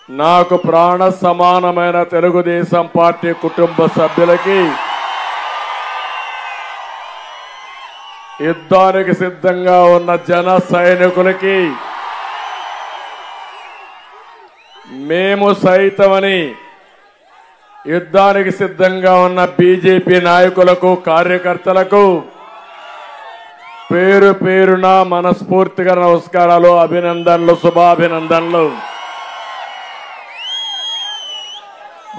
నాకు ప్రాణ సమానమైన తెలుగుదేశం పార్టీ కుటుంబ సభ్యులకి యుద్ధానికి సిద్ధంగా ఉన్న జన సైనికులకి మేము సైతమని యుద్ధానికి సిద్ధంగా ఉన్న బీజేపీ నాయకులకు కార్యకర్తలకు పేరు పేరున మనస్ఫూర్తిగా నమస్కారాలు, అభినందనలు, శుభాభినందనలు.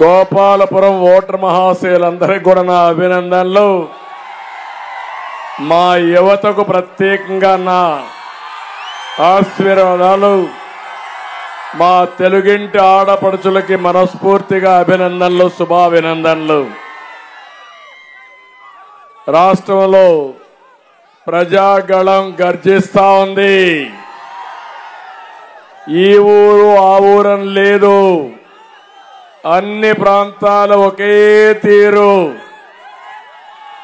గోపాలపురం ఓటర్ మహాశయులందరికీ కూడా నా అభినందనలు. మా యువతకు ప్రత్యేకంగా నా ఆశీర్వాదాలు. మా తెలుగింటి ఆడపడుచులకి మనస్ఫూర్తిగా అభినందనలు, శుభాభినందనలు. రాష్ట్రంలో ప్రజాగళం గర్జిస్తా ఉంది. ఈ ఊరు ఆ ఊరని లేదు, అన్ని ప్రాంతాలు ఒకే తీరు.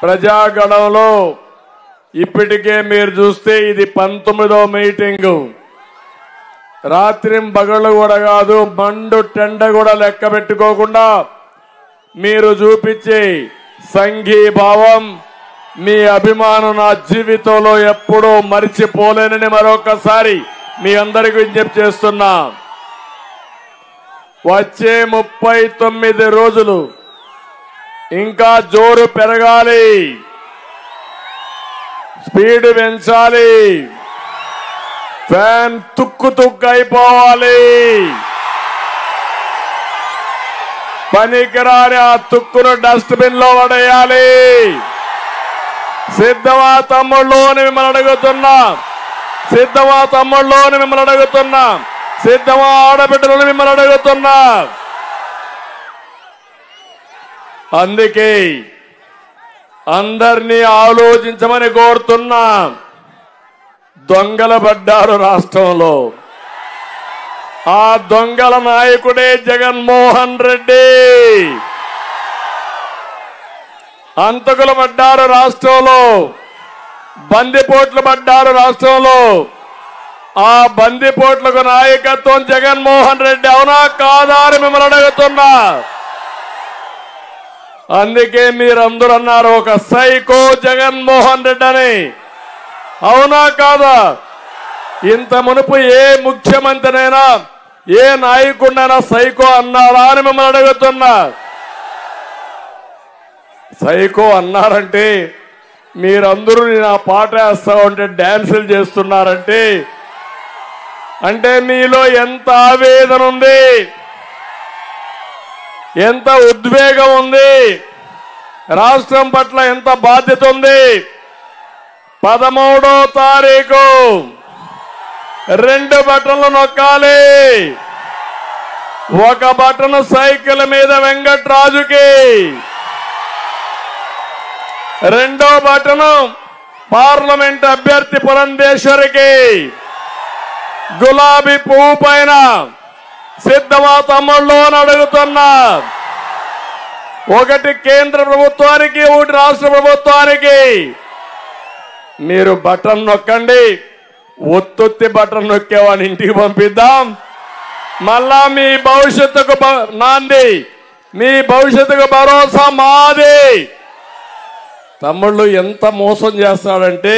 ప్రజాగళంలో ఇప్పటికే మీరు చూస్తే ఇది 19వ మీటింగు. రాత్రింబగళ్ళు కూడా కాదు, మండు టెండ కూడా లెక్క పెట్టుకోకుండా మీరు చూపించే సంఘీభావం, మీ అభిమానం నా జీవితంలో ఎప్పుడూ మరిచిపోలేనని మరొకసారి మీ అందరికీ విజ్ఞప్తి చేస్తున్నా. వచ్చే 39 రోజులు ఇంకా జోరు పెరగాలి, స్పీడ్ పెంచాలి, ఫ్యాన్ తుక్కు తుక్కు అయిపోవాలి. పనికిరాని ఆ తుక్కును డస్ట్బిన్ లో పడేయాలి. సిద్ధమా తమ్ముళ్ళు అని మిమ్మల్ని అడుగుతున్నా, సిద్ధమా తమ్ముళ్ళు అని మిమ్మల్ని అడుగుతున్నా, సిద్ధమా ఆడబిడ్డలను మిమ్మల్ని అడుగుతున్నా. అందుకే అందరినీ ఆలోచించమని కోరుతున్నా. దొంగలు పడ్డారు రాష్ట్రంలో. ఆ దొంగల నాయకుడే జగన్మోహన్ రెడ్డి. హంతకులు పడ్డారు రాష్ట్రంలో, బందిపోట్లు పడ్డారు రాష్ట్రంలో. ఆ బందిపోట్లకు నాయకత్వం జగన్మోహన్ రెడ్డి. అవునా కాదా అని మిమ్మల్ని అడుగుతున్నా. అందుకే మీరందరూ అన్నారు ఒక సైకో జగన్మోహన్ రెడ్డి అని. అవునా కాదా? ఇంత మునుపు ఏ ముఖ్యమంత్రినైనా ఏ నాయకుడినైనా సైకో అన్నారా అని మిమ్మల్ని అడుగుతున్నా. సైకో అన్నారంటే మీరందరూ నా పాట వేస్తా ఉంటే డాన్సులు చేస్తున్నారంటే అంటే మీలో ఎంత ఆవేదన ఉంది, ఎంత ఉద్వేగం ఉంది, రాష్ట్రం పట్ల ఎంత బాధ్యత ఉంది. 13వ తారీఖు 2 బటన్లు నొక్కాలి. ఒక బటన్ సైకిల్ మీద వెంకట్రాజుకి, రెండో బటన్ పార్లమెంట్ అభ్యర్థి పురంధేశ్వరికి. గులాబీ పువ్వు పైన సిద్ధమా తమ్ముళ్ళు అని అడుగుతున్నా. ఒకటి కేంద్ర ప్రభుత్వానికి, ఒకటి రాష్ట్ర ప్రభుత్వానికి. మీరు బటన్ నొక్కండి. ఒత్తొత్తి బటన్ నొక్కేవాడిని ఇంటికి పంపిద్దాం. మళ్ళా మీ భవిష్యత్తుకు నాంది, మీ భవిష్యత్తుకు భరోసా మాది. తమ్ముళ్ళు ఎంత మోసం చేస్తాడంటే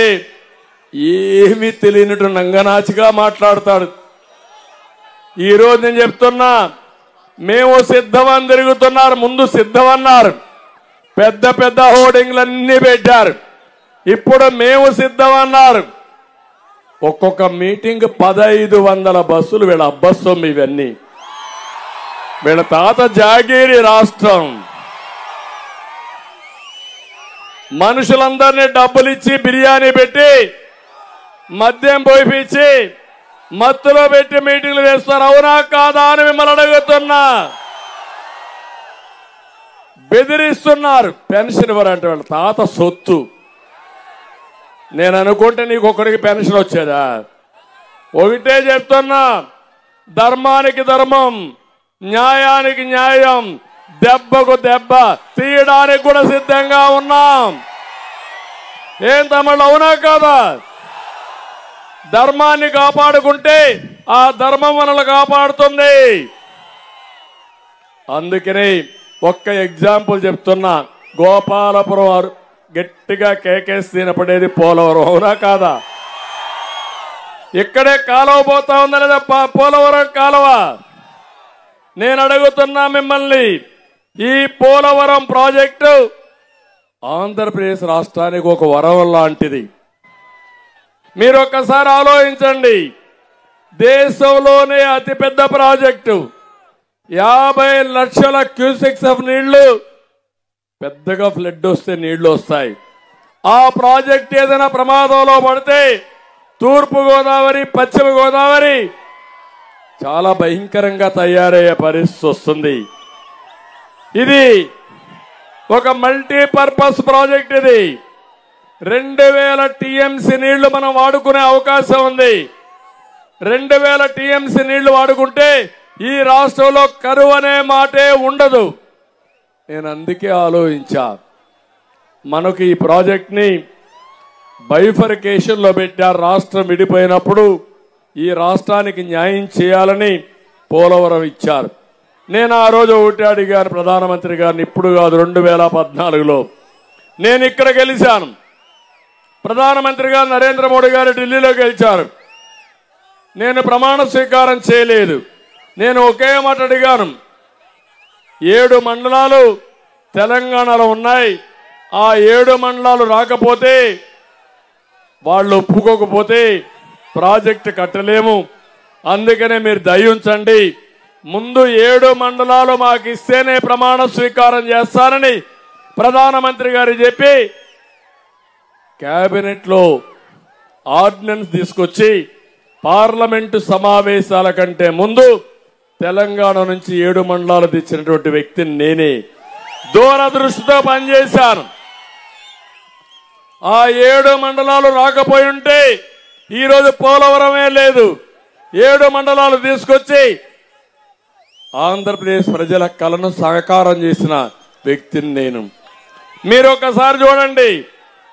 ఏమీ తెలియనట్టు నంగనాచిగా మాట్లాడతాడు. ఈరోజు నేను చెప్తున్నా, మేము సిద్ధమని తిరుగుతున్నారు. ముందు సిద్ధమన్నారు, పెద్ద పెద్ద హోర్డింగ్లన్నీ పెట్టారు. ఇప్పుడు మేము సిద్ధమన్నారు. ఒక్కొక్క మీటింగ్ 1500 బస్సులు. వీళ్ళ అబ్బస్సొమ్ము ఇవన్నీ. వీళ్ళ తాత జాగీరి రాష్ట్రం. మనుషులందరినీ డబ్బులు ఇచ్చి బిర్యానీ పెట్టి మద్యం పోయిపించి మత్తులో పెట్టి మీటింగ్లు వేస్తారు. అవునా కాదా అని మిమ్మల్ని అడుగుతున్నా. బెదిరిస్తున్నారు. పెన్షన్ ఇవ్వరంటే వాళ్ళ తాత సొత్తు. నేను అనుకుంటే నీకు ఒకరికి పెన్షన్ వచ్చేదా? ఒకటే చెప్తున్నా, ధర్మానికి ధర్మం, న్యాయానికి న్యాయం, దెబ్బకు దెబ్బ తీయడానికి కూడా సిద్ధంగా ఉన్నాం. ఏం తమ్ముళ్ళు, అవునా కాదా? ధర్మాన్ని కాపాడుకుంటే ఆ ధర్మం మనల్ని కాపాడుతుంది. అందుకని ఒక్క ఎగ్జాంపుల్ చెప్తున్నా, గోపాలపురం గట్టిగా కేకేసినపడేది పోలవరం, అవునా కాదా? ఇక్కడే కాలువ పోతా ఉందా లేదా పోలవరం కాలువ? నేను అడుగుతున్నా మిమ్మల్ని, ఈ పోలవరం ప్రాజెక్టు ఆంధ్రప్రదేశ్ రాష్ట్రానికి ఒక వరం లాంటిది. మీరు ఒక్కసారి ఆలోచించండి, దేశంలోనే అతిపెద్ద ప్రాజెక్టు, 50 లక్షల క్యూసెక్స్ ఆఫ్ నీళ్లు, పెద్దగా ఫ్లడ్ వస్తే నీళ్లు వస్తాయి. ఆ ప్రాజెక్ట్ ఏదైనా ప్రమాదంలో పడితే తూర్పు గోదావరి, పశ్చిమ గోదావరి చాలా భయంకరంగా తయారయ్యే పరిస్థితి వస్తుంది. ఇది ఒక మల్టీపర్పస్ ప్రాజెక్ట్. ఇది 2000 టీఎంసీ నీళ్లు మనం వాడుకునే అవకాశం ఉంది. 2000 టీఎంసీ నీళ్లు వాడుకుంటే ఈ రాష్ట్రంలో కరువు అనే మాటే ఉండదు. నేను అందుకే ఆలోచించా, మనకు ఈ ప్రాజెక్ట్ ని బైఫర్కేషన్ లో పెట్టారు. రాష్ట్రం విడిపోయినప్పుడు ఈ రాష్ట్రానికి న్యాయం చేయాలని పోలవరం ఇచ్చారు. నేను ఆ రోజు ఒకటి అడిగాను ప్రధానమంత్రి గారిని, ఇప్పుడు కాదు 2014లో నేను ఇక్కడ గెలిచాను. ప్రధానమంత్రి గారు నరేంద్ర మోడీ గారు ఢిల్లీలో గెలిచారు. నేను ప్రమాణ స్వీకారం చేయలేదు. నేను ఒకే మాట అడిగాను, 7 మండలాలు తెలంగాణలో ఉన్నాయి, ఆ 7 మండలాలు రాకపోతే, వాళ్ళు ఒప్పుకోకపోతే ప్రాజెక్టు కట్టలేము. అందుకనే మీరు దయించండి, ముందు 7 మండలాలు మాకు ఇస్తేనే ప్రమాణ స్వీకారం చేస్తానని ప్రధానమంత్రి గారు చెప్పి కేబినెట్ లో ఆర్డినెన్స్ తీసుకొచ్చి పార్లమెంటు సమావేశాల కంటే ముందు తెలంగాణ నుంచి 7 మండలాలు తెచ్చినటువంటి వ్యక్తిని నేనే. దూరదృష్టితో పనిచేశాను. ఆ 7 మండలాలు రాకపోయి ఉంటే ఈరోజు పోలవరమే లేదు. 7 మండలాలు తీసుకొచ్చి ఆంధ్రప్రదేశ్ ప్రజల కలను సాకారం చేసిన వ్యక్తిని నేను. మీరు ఒకసారి చూడండి,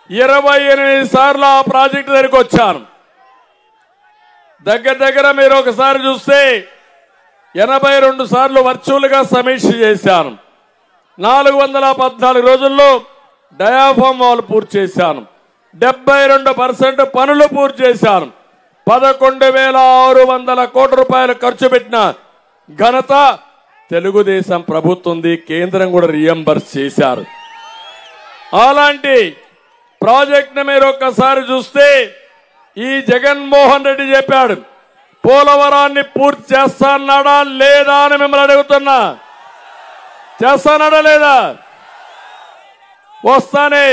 28 సార్లు ఆ ప్రాజెక్టు దగ్గరికి వచ్చాను. దగ్గర మీరు ఒకసారి చూస్తే 82 సార్లు వర్చువల్ గా సమీక్ష చేశాను. 414 రోజుల్లో డయాఫామ్ వాల్ పూర్తి చేశాను. 72% పనులు పూర్తి చేశాను. 11,600 కోట్ల రూపాయలు ఖర్చు పెట్టిన ఘనత తెలుగుదేశం ప్రభుత్వంది. కేంద్రం కూడా రియంబర్స్ చేశారు. అలాంటి ప్రాజెక్ట్ ని మీరు ఒక్కసారి చూస్తే, ఈ జగన్మోహన్ రెడ్డి చెప్పాడు పోలవరాన్ని పూర్తి చేస్తానడా లేదా అని మిమ్మల్ని అడుగుతున్నా. చేస్తానడా లేదా? వస్తానే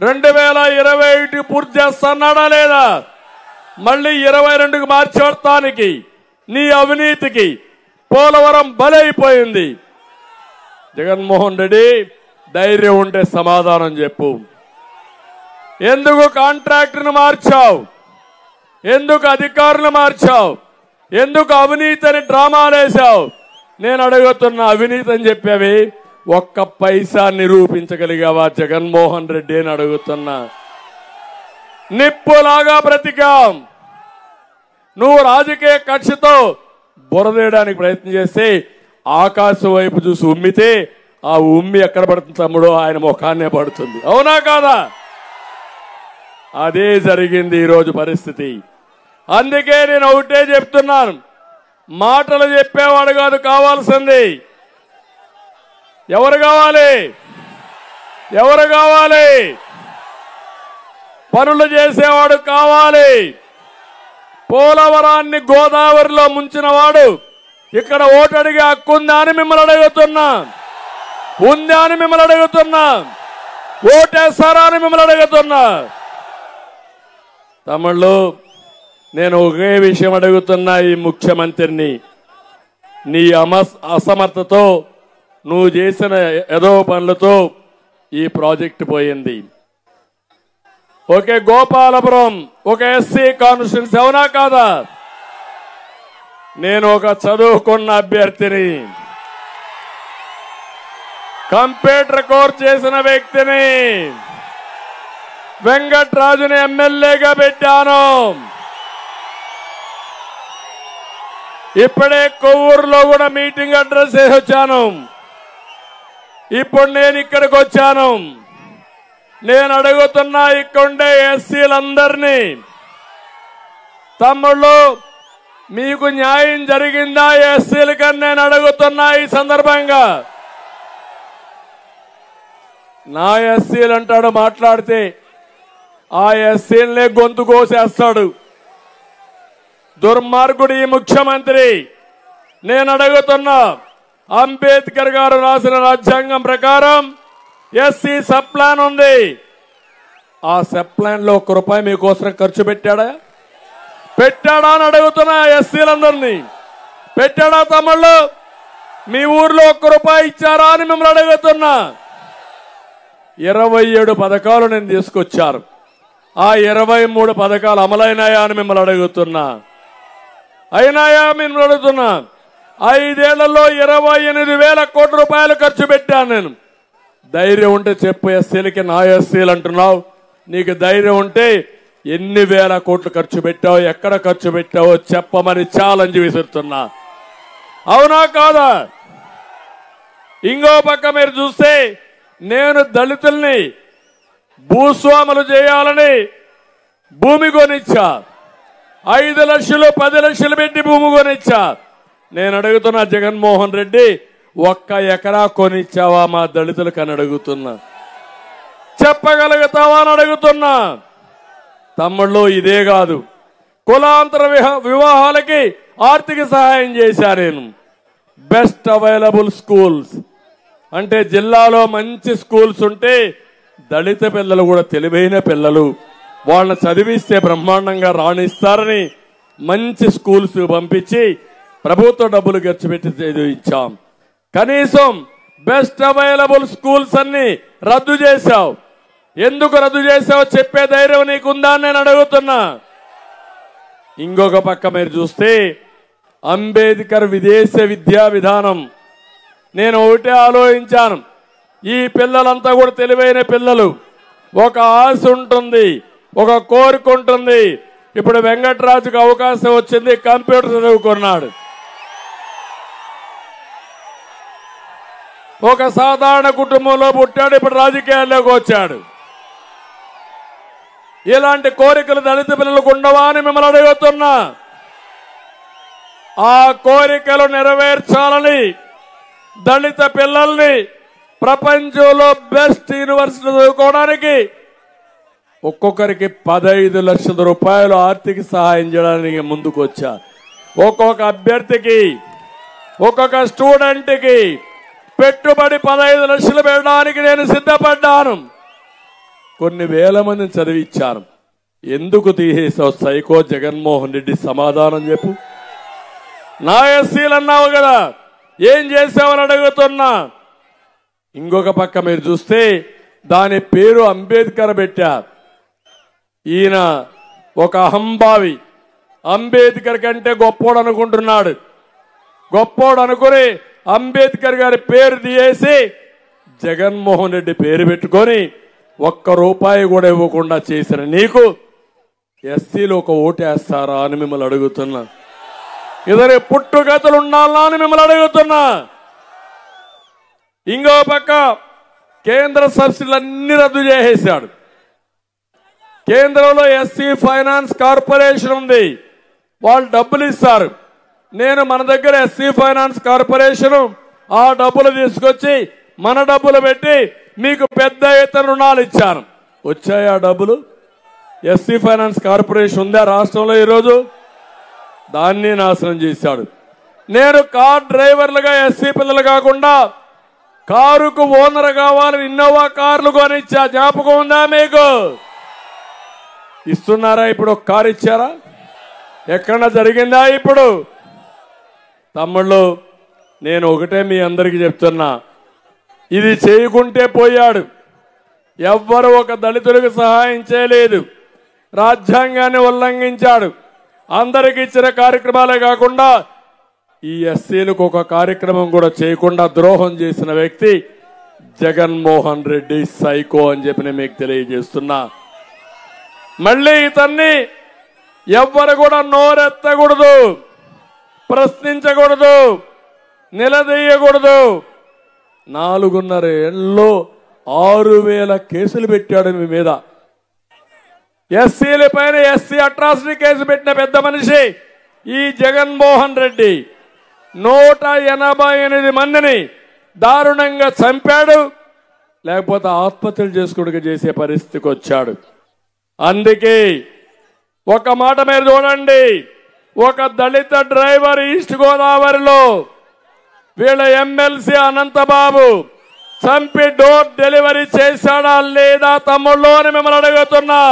2021 పూర్తి చేస్తానడా లేదా? మళ్ళీ 22కి మార్చేస్తానికి నీ అవినీతికి పోలవరం బలైపోయింది. జగన్మోహన్ రెడ్డి, ధైర్యం ఉంటే సమాధానం చెప్పు. ఎందుకు కాంట్రాక్టర్ను మార్చావు? ఎందుకు అధికారులు మార్చావు? ఎందుకు అవినీతిని డ్రామాలేశావు? నేను అడుగుతున్నా, అవినీతి అని చెప్పేవి ఒక్క పైసా నిరూపించగలిగావా జగన్మోహన్ రెడ్డి అని అడుగుతున్నా. నిప్పులాగా బ్రతికాం. నువ్వు రాజకీయ కక్షతో బురదేయడానికి ప్రయత్నం చేస్తే ఆకాశం వైపు చూసి ఉమ్మితే ఆ ఉమ్మి ఎక్కడ పడుతుంది తమ్ముడు? ఆయన ముఖాన్నే పడుతుంది. అవునా కాదా? అదే జరిగింది ఈరోజు పరిస్థితి. అందుకే నేను ఒకటే చెప్తున్నాను, మాటలు చెప్పేవాడు కాదు కావాల్సింది. ఎవరు కావాలి? ఎవరు కావాలి? పనులు చేసేవాడు కావాలి. పోలవరాన్ని గోదావరిలో ముంచిన వాడు ఇక్కడ ఓటు అడిగే హక్కు ఉందా అని మిమ్మల్ని అడుగుతున్నా. ఉందా అని మిమ్మల్ని అడుగుతున్నా. ఓటేస్తారా అని మిమ్మల్ని అడుగుతున్నా. తమిళ్ళు, నేను ఒకే విషయం అడుగుతున్నా ఈ ముఖ్యమంత్రిని, నీ అసమర్థతో నువ్వు చేసిన ఏదో పనులతో ఈ ప్రాజెక్టు పోయింది. ఓకే, గోపాలపురం ఒక ఎస్సీ కాన్స్టిట్యూన్సీ, అవునా కాదా? నేను ఒక చదువుకున్న అభ్యర్థిని, కంప్యూటర్ కోర్స్ చేసిన వ్యక్తిని, వెంకట్రాజుని ఎమ్మెల్యేగా పెట్టాను. ఇప్పుడే కొవ్వూరులో కూడా మీటింగ్ అడ్రస్ చేసి వచ్చాను. ఇప్పుడు నేను ఇక్కడికి వచ్చాను. నేను అడుగుతున్నా ఇక్కడుండే ఎస్సీలందరినీ, తమ్ముళ్ళు మీకు న్యాయం జరిగిందా ఎస్సీలకని నేను అడుగుతున్నా. ఈ సందర్భంగా నా ఎస్సీలు అంటాడు మాట్లాడితే ఆ ఎస్సీలనే గొంతు కోసేస్తాడు దుర్మార్గుడు ఈ ముఖ్యమంత్రి. నేను అడుగుతున్నా, అంబేద్కర్ గారు రాసిన రాజ్యాంగం ప్రకారం ఎస్సీ సబ్ ప్లాన్ ఉంది. ఆ సబ్ ప్లాన్ లో ₹1 మీకోసం ఖర్చు పెట్టాడా అని అడుగుతున్నా. ఎస్సీలందరినీ పెట్టాడా తమ్ముళ్ళు? మీ ఊర్లో ₹1 ఇచ్చారా అని మిమ్మల్ని అడుగుతున్నా. 27 పథకాలు నేను తీసుకొచ్చారు. ఆ 23 పథకాలు అమలైనాయా అని మిమ్మల్ని అడుగుతున్నా. అయినాయా మిమ్మల్ని అడుగుతున్నా. 5 ఏళ్లలో 28,000 కోట్ల రూపాయలు ఖర్చు పెట్టాను నేను. ధైర్యం ఉంటే చెప్పు. ఎస్సీలకి నా ఎస్సీలు అంటున్నావు. నీకు ధైర్యం ఉంటే ఎన్ని వేల కోట్లు ఖర్చు పెట్టావు, ఎక్కడ ఖర్చు పెట్టావో చెప్పమని ఛాలెంజ్ విసురుతున్నా. అవునా కాదా? ఇంకో పక్క మీరు చూస్తే నేను దళితుల్ని భూస్వాములు చేయాలని భూమి కొనిచ్చా. 5 లక్షలు 10 లక్షలు పెట్టి భూమి కొనిచ్చా. నేను అడుగుతున్నా, జగన్మోహన్ రెడ్డి 1 ఎకరా కొనిచ్చావా మా దళితులకు అని అడుగుతున్నా. చెప్పగలుగుతావా అని అడుగుతున్నా. తమ్ముళ్ళు ఇదే కాదు, కులాంతర వివాహాలకి ఆర్థిక సహాయం చేశా నేను. బెస్ట్ అవైలబుల్ స్కూల్స్ అంటే జిల్లాలో మంచి స్కూల్స్ ఉంటే దళిత పిల్లలు కూడా తెలివైన పిల్లలు, వాళ్ళని చదివిస్తే బ్రహ్మాండంగా రాణిస్తారని మంచి స్కూల్స్ పంపించి ప్రభుత్వ డబ్బులు ఖర్చు పెట్టి చదివించాం. కనీసం బెస్ట్ అవైలబుల్ స్కూల్స్ అన్ని రద్దు చేశావు. ఎందుకు రద్దు చేశావు చెప్పే ధైర్యం నీకుందా అని నేను అడుగుతున్నా. ఇంకొక పక్క మీరు చూస్తే అంబేద్కర్ విదేశ విద్యా విధానం, నేను ఒకటే ఆలోచించాను. ఈ పిల్లలంతా కూడా తెలివైన పిల్లలు, ఒక ఆశ ఉంటుంది, ఒక కోరిక ఉంటుంది. ఇప్పుడు వెంకటరాజుకు అవకాశం వచ్చింది, కంప్యూటర్ చదువుకున్నాడు. ఒక సాధారణ కుటుంబంలో పుట్టాడు, ఇప్పుడు రాజకీయాల్లోకి వచ్చాడు. ఇలాంటి కోరికలు దళిత పిల్లలకు ఉండవా అని మిమ్మల్ని అడుగుతున్నా. ఆ కోరికలు నెరవేర్చాలని దళిత పిల్లల్ని ప్రపంచంలో బెస్ట్ యూనివర్సిటీ చదువుకోవడానికి ఒక్కొక్కరికి 15 లక్షల రూపాయలు ఆర్థిక సహాయం చేయడానికి ముందుకు వచ్చా. ఒక్కొక్క అభ్యర్థికి, ఒక్కొక్క స్టూడెంట్కి పెట్టుబడి 15 లక్షలు పెట్టడానికి నేను సిద్ధపడ్డాను. కొన్ని వేల మందిని చదివించాను. ఎందుకు తీసేసావు సైకో జగన్మోహన్ రెడ్డి? సమాధానం చెప్పు. నా ఎస్సీలు అన్నావు కదా, ఏం చేసావని అడుగుతున్నా. ఇంకొక పక్క మీరు చూస్తే దాని పేరు అంబేద్కర్ పెట్టారు. ఈయన ఒక అహంభావి, అంబేద్కర్ కంటే గొప్పోడు అనుకుంటున్నాడు. గొప్పోడు అనుకుని అంబేద్కర్ గారి పేరు తీసేసి జగన్మోహన్ రెడ్డి పేరు పెట్టుకొని ₹1 కూడా ఇవ్వకుండా చేసిన నీకు ఎస్సీలు ఒక ఓటేస్తారా అని మిమ్మల్ని అడుగుతున్నా. ఇద్దరి పుట్టుగతులు ఉండాలా అని మిమ్మల్ని అడుగుతున్నా. ఇంకో పక్క కేంద్ర సబ్సిడీలన్నీ రద్దు చేసేశాడు. కేంద్రంలో ఎస్సీ ఫైనాన్స్ కార్పొరేషన్ ఉంది, వాళ్ళు డబ్బులు ఇస్తారు. నేను మన దగ్గర ఎస్సీ ఫైనాన్స్ కార్పొరేషన్ ఆ డబ్బులు తీసుకొచ్చి మన డబ్బులు పెట్టి మీకు పెద్ద ఎత్తున రుణాలు ఇచ్చాను. వచ్చాయి ఆ డబ్బులు? ఎస్సీ ఫైనాన్స్ కార్పొరేషన్ ఉందా రాష్ట్రంలో ఈరోజు? దాన్ని నాశనం చేశాడు. నేను కార్ డ్రైవర్లుగా ఎస్సీ పిల్లలు కాకుండా కారుకు ఓనర్ కావాలని ఇన్నోవా కార్లు కొనిచ్చా. జ్ఞాపకం ఉందా మీకు? ఇస్తున్నారా? ఇప్పుడు ఒక కారు ఇచ్చారా? ఎక్కడన్నా జరిగిందా? ఇప్పుడు తమ్ముళ్ళు నేను ఒకటే మీ అందరికీ చెప్తున్నా, ఇది చేయకుంటే పోయాడు. ఎవ్వరు ఒక దళితులకు సహాయం చేయలేదు. రాజ్యాంగాన్ని ఉల్లంఘించాడు. అందరికి ఇచ్చిన కార్యక్రమాలే కాకుండా ఈ ఎస్సీలకు ఒక కార్యక్రమం కూడా చేయకుండా ద్రోహం చేసిన వ్యక్తి జగన్మోహన్ రెడ్డి సైకో అని చెప్పి నేను మీకు తెలియజేస్తున్నా. మళ్ళీ ఇతన్ని ఎవ్వరు కూడా నోరెత్తకూడదు. ప్రశ్నించకూడదు, నిలదీయకూడదు. 4.5 ఏళ్లలో 6,000 కేసులు పెట్టాడు మీ మీద. ఎస్సీల పైన ఎస్సీ అట్రాసిటీ కేసు పెట్టిన పెద్ద మనిషి ఈ జగన్మోహన్ రెడ్డి. 188 మందిని దారుణంగా చంపాడు, లేకపోతే ఆత్మహత్యలు చేసుకోవడానికి చేసే పరిస్థితికి వచ్చాడు. అందుకే ఒక మాట మీరు చూడండి, ఒక దళిత డ్రైవర్ ఈస్ట్ గోదావరిలో వీళ్ళ ఎమ్మెల్సీ అనంతబాబు చంపి డోర్ డెలివరీ చేశాడా లేదా తమ్ముళ్ళు అని మిమ్మల్ని అడుగుతున్నా.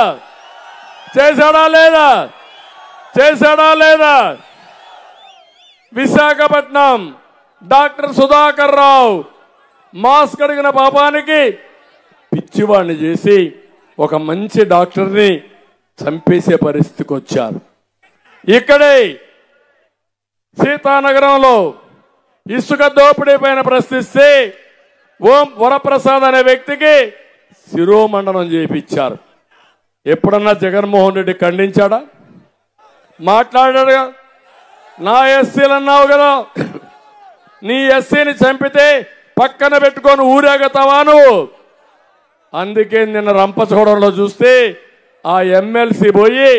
చేశాడా లేదా? చేశాడా లేదా? విశాఖపట్నం డాక్టర్ సుధాకర్ రావు మాస్క్ అడిగిన పాపానికి పిచ్చివాణ్ణి చేసి ఒక మంచి డాక్టర్ని చంపేసే పరిస్థితికి వచ్చారు. ఇక్కడే సీతానగరంలో ఇసుక దోపిడీ పైన ప్రశ్నిస్తే ఓం వరప్రసాద్ అనే వ్యక్తికి శిరోమండనం చేయించారు. ఎప్పుడన్నా జగన్మోహన్ రెడ్డి ఖండించాడా? మాట్లాడాడుగా. నా ఎస్సీలు అన్నావు కదా, నీ ఎస్సీని చంపితే పక్కన పెట్టుకొని ఊరేగుతావా నువ్వు? అందుకే నిన్న రంపచోడవరంలో చూస్తే ఆ ఎమ్మెల్సీ పోయి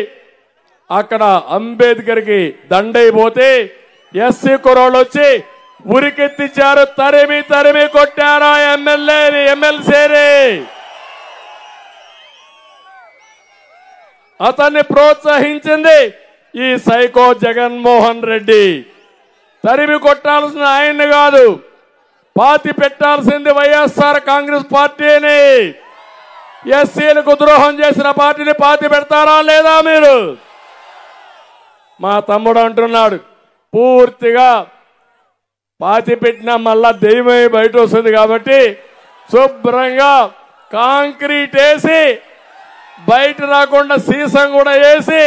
అక్కడ అంబేద్కర్కి దండైపోతే ఎస్సీ కుర్రోళ్ళు వచ్చి ఉరికెత్తిచ్చారు, తరిమి తరిమి కొట్టారా ఎమ్మెల్యేని, ఎమ్మెల్సీని. అతన్ని ప్రోత్సహించింది ఈ సైకో జగన్మోహన్ రెడ్డి. తరిమి కొట్టాల్సిన ఆయన్ని కాదు, పాతి పెట్టాల్సింది వైఎస్ఆర్ కాంగ్రెస్ పార్టీని. ఎస్సీలకు ద్రోహం చేసిన పార్టీని పాతి పెడతారా లేదా మీరు? మా తమ్ముడు అంటున్నాడు, పూర్తిగా పాతి పెట్టినా మళ్ళా దెయ్యమై బయట వస్తుంది కాబట్టి శుభ్రంగా కాంక్రీట్ వేసి బయట రాకుండా సీసం కూడా వేసి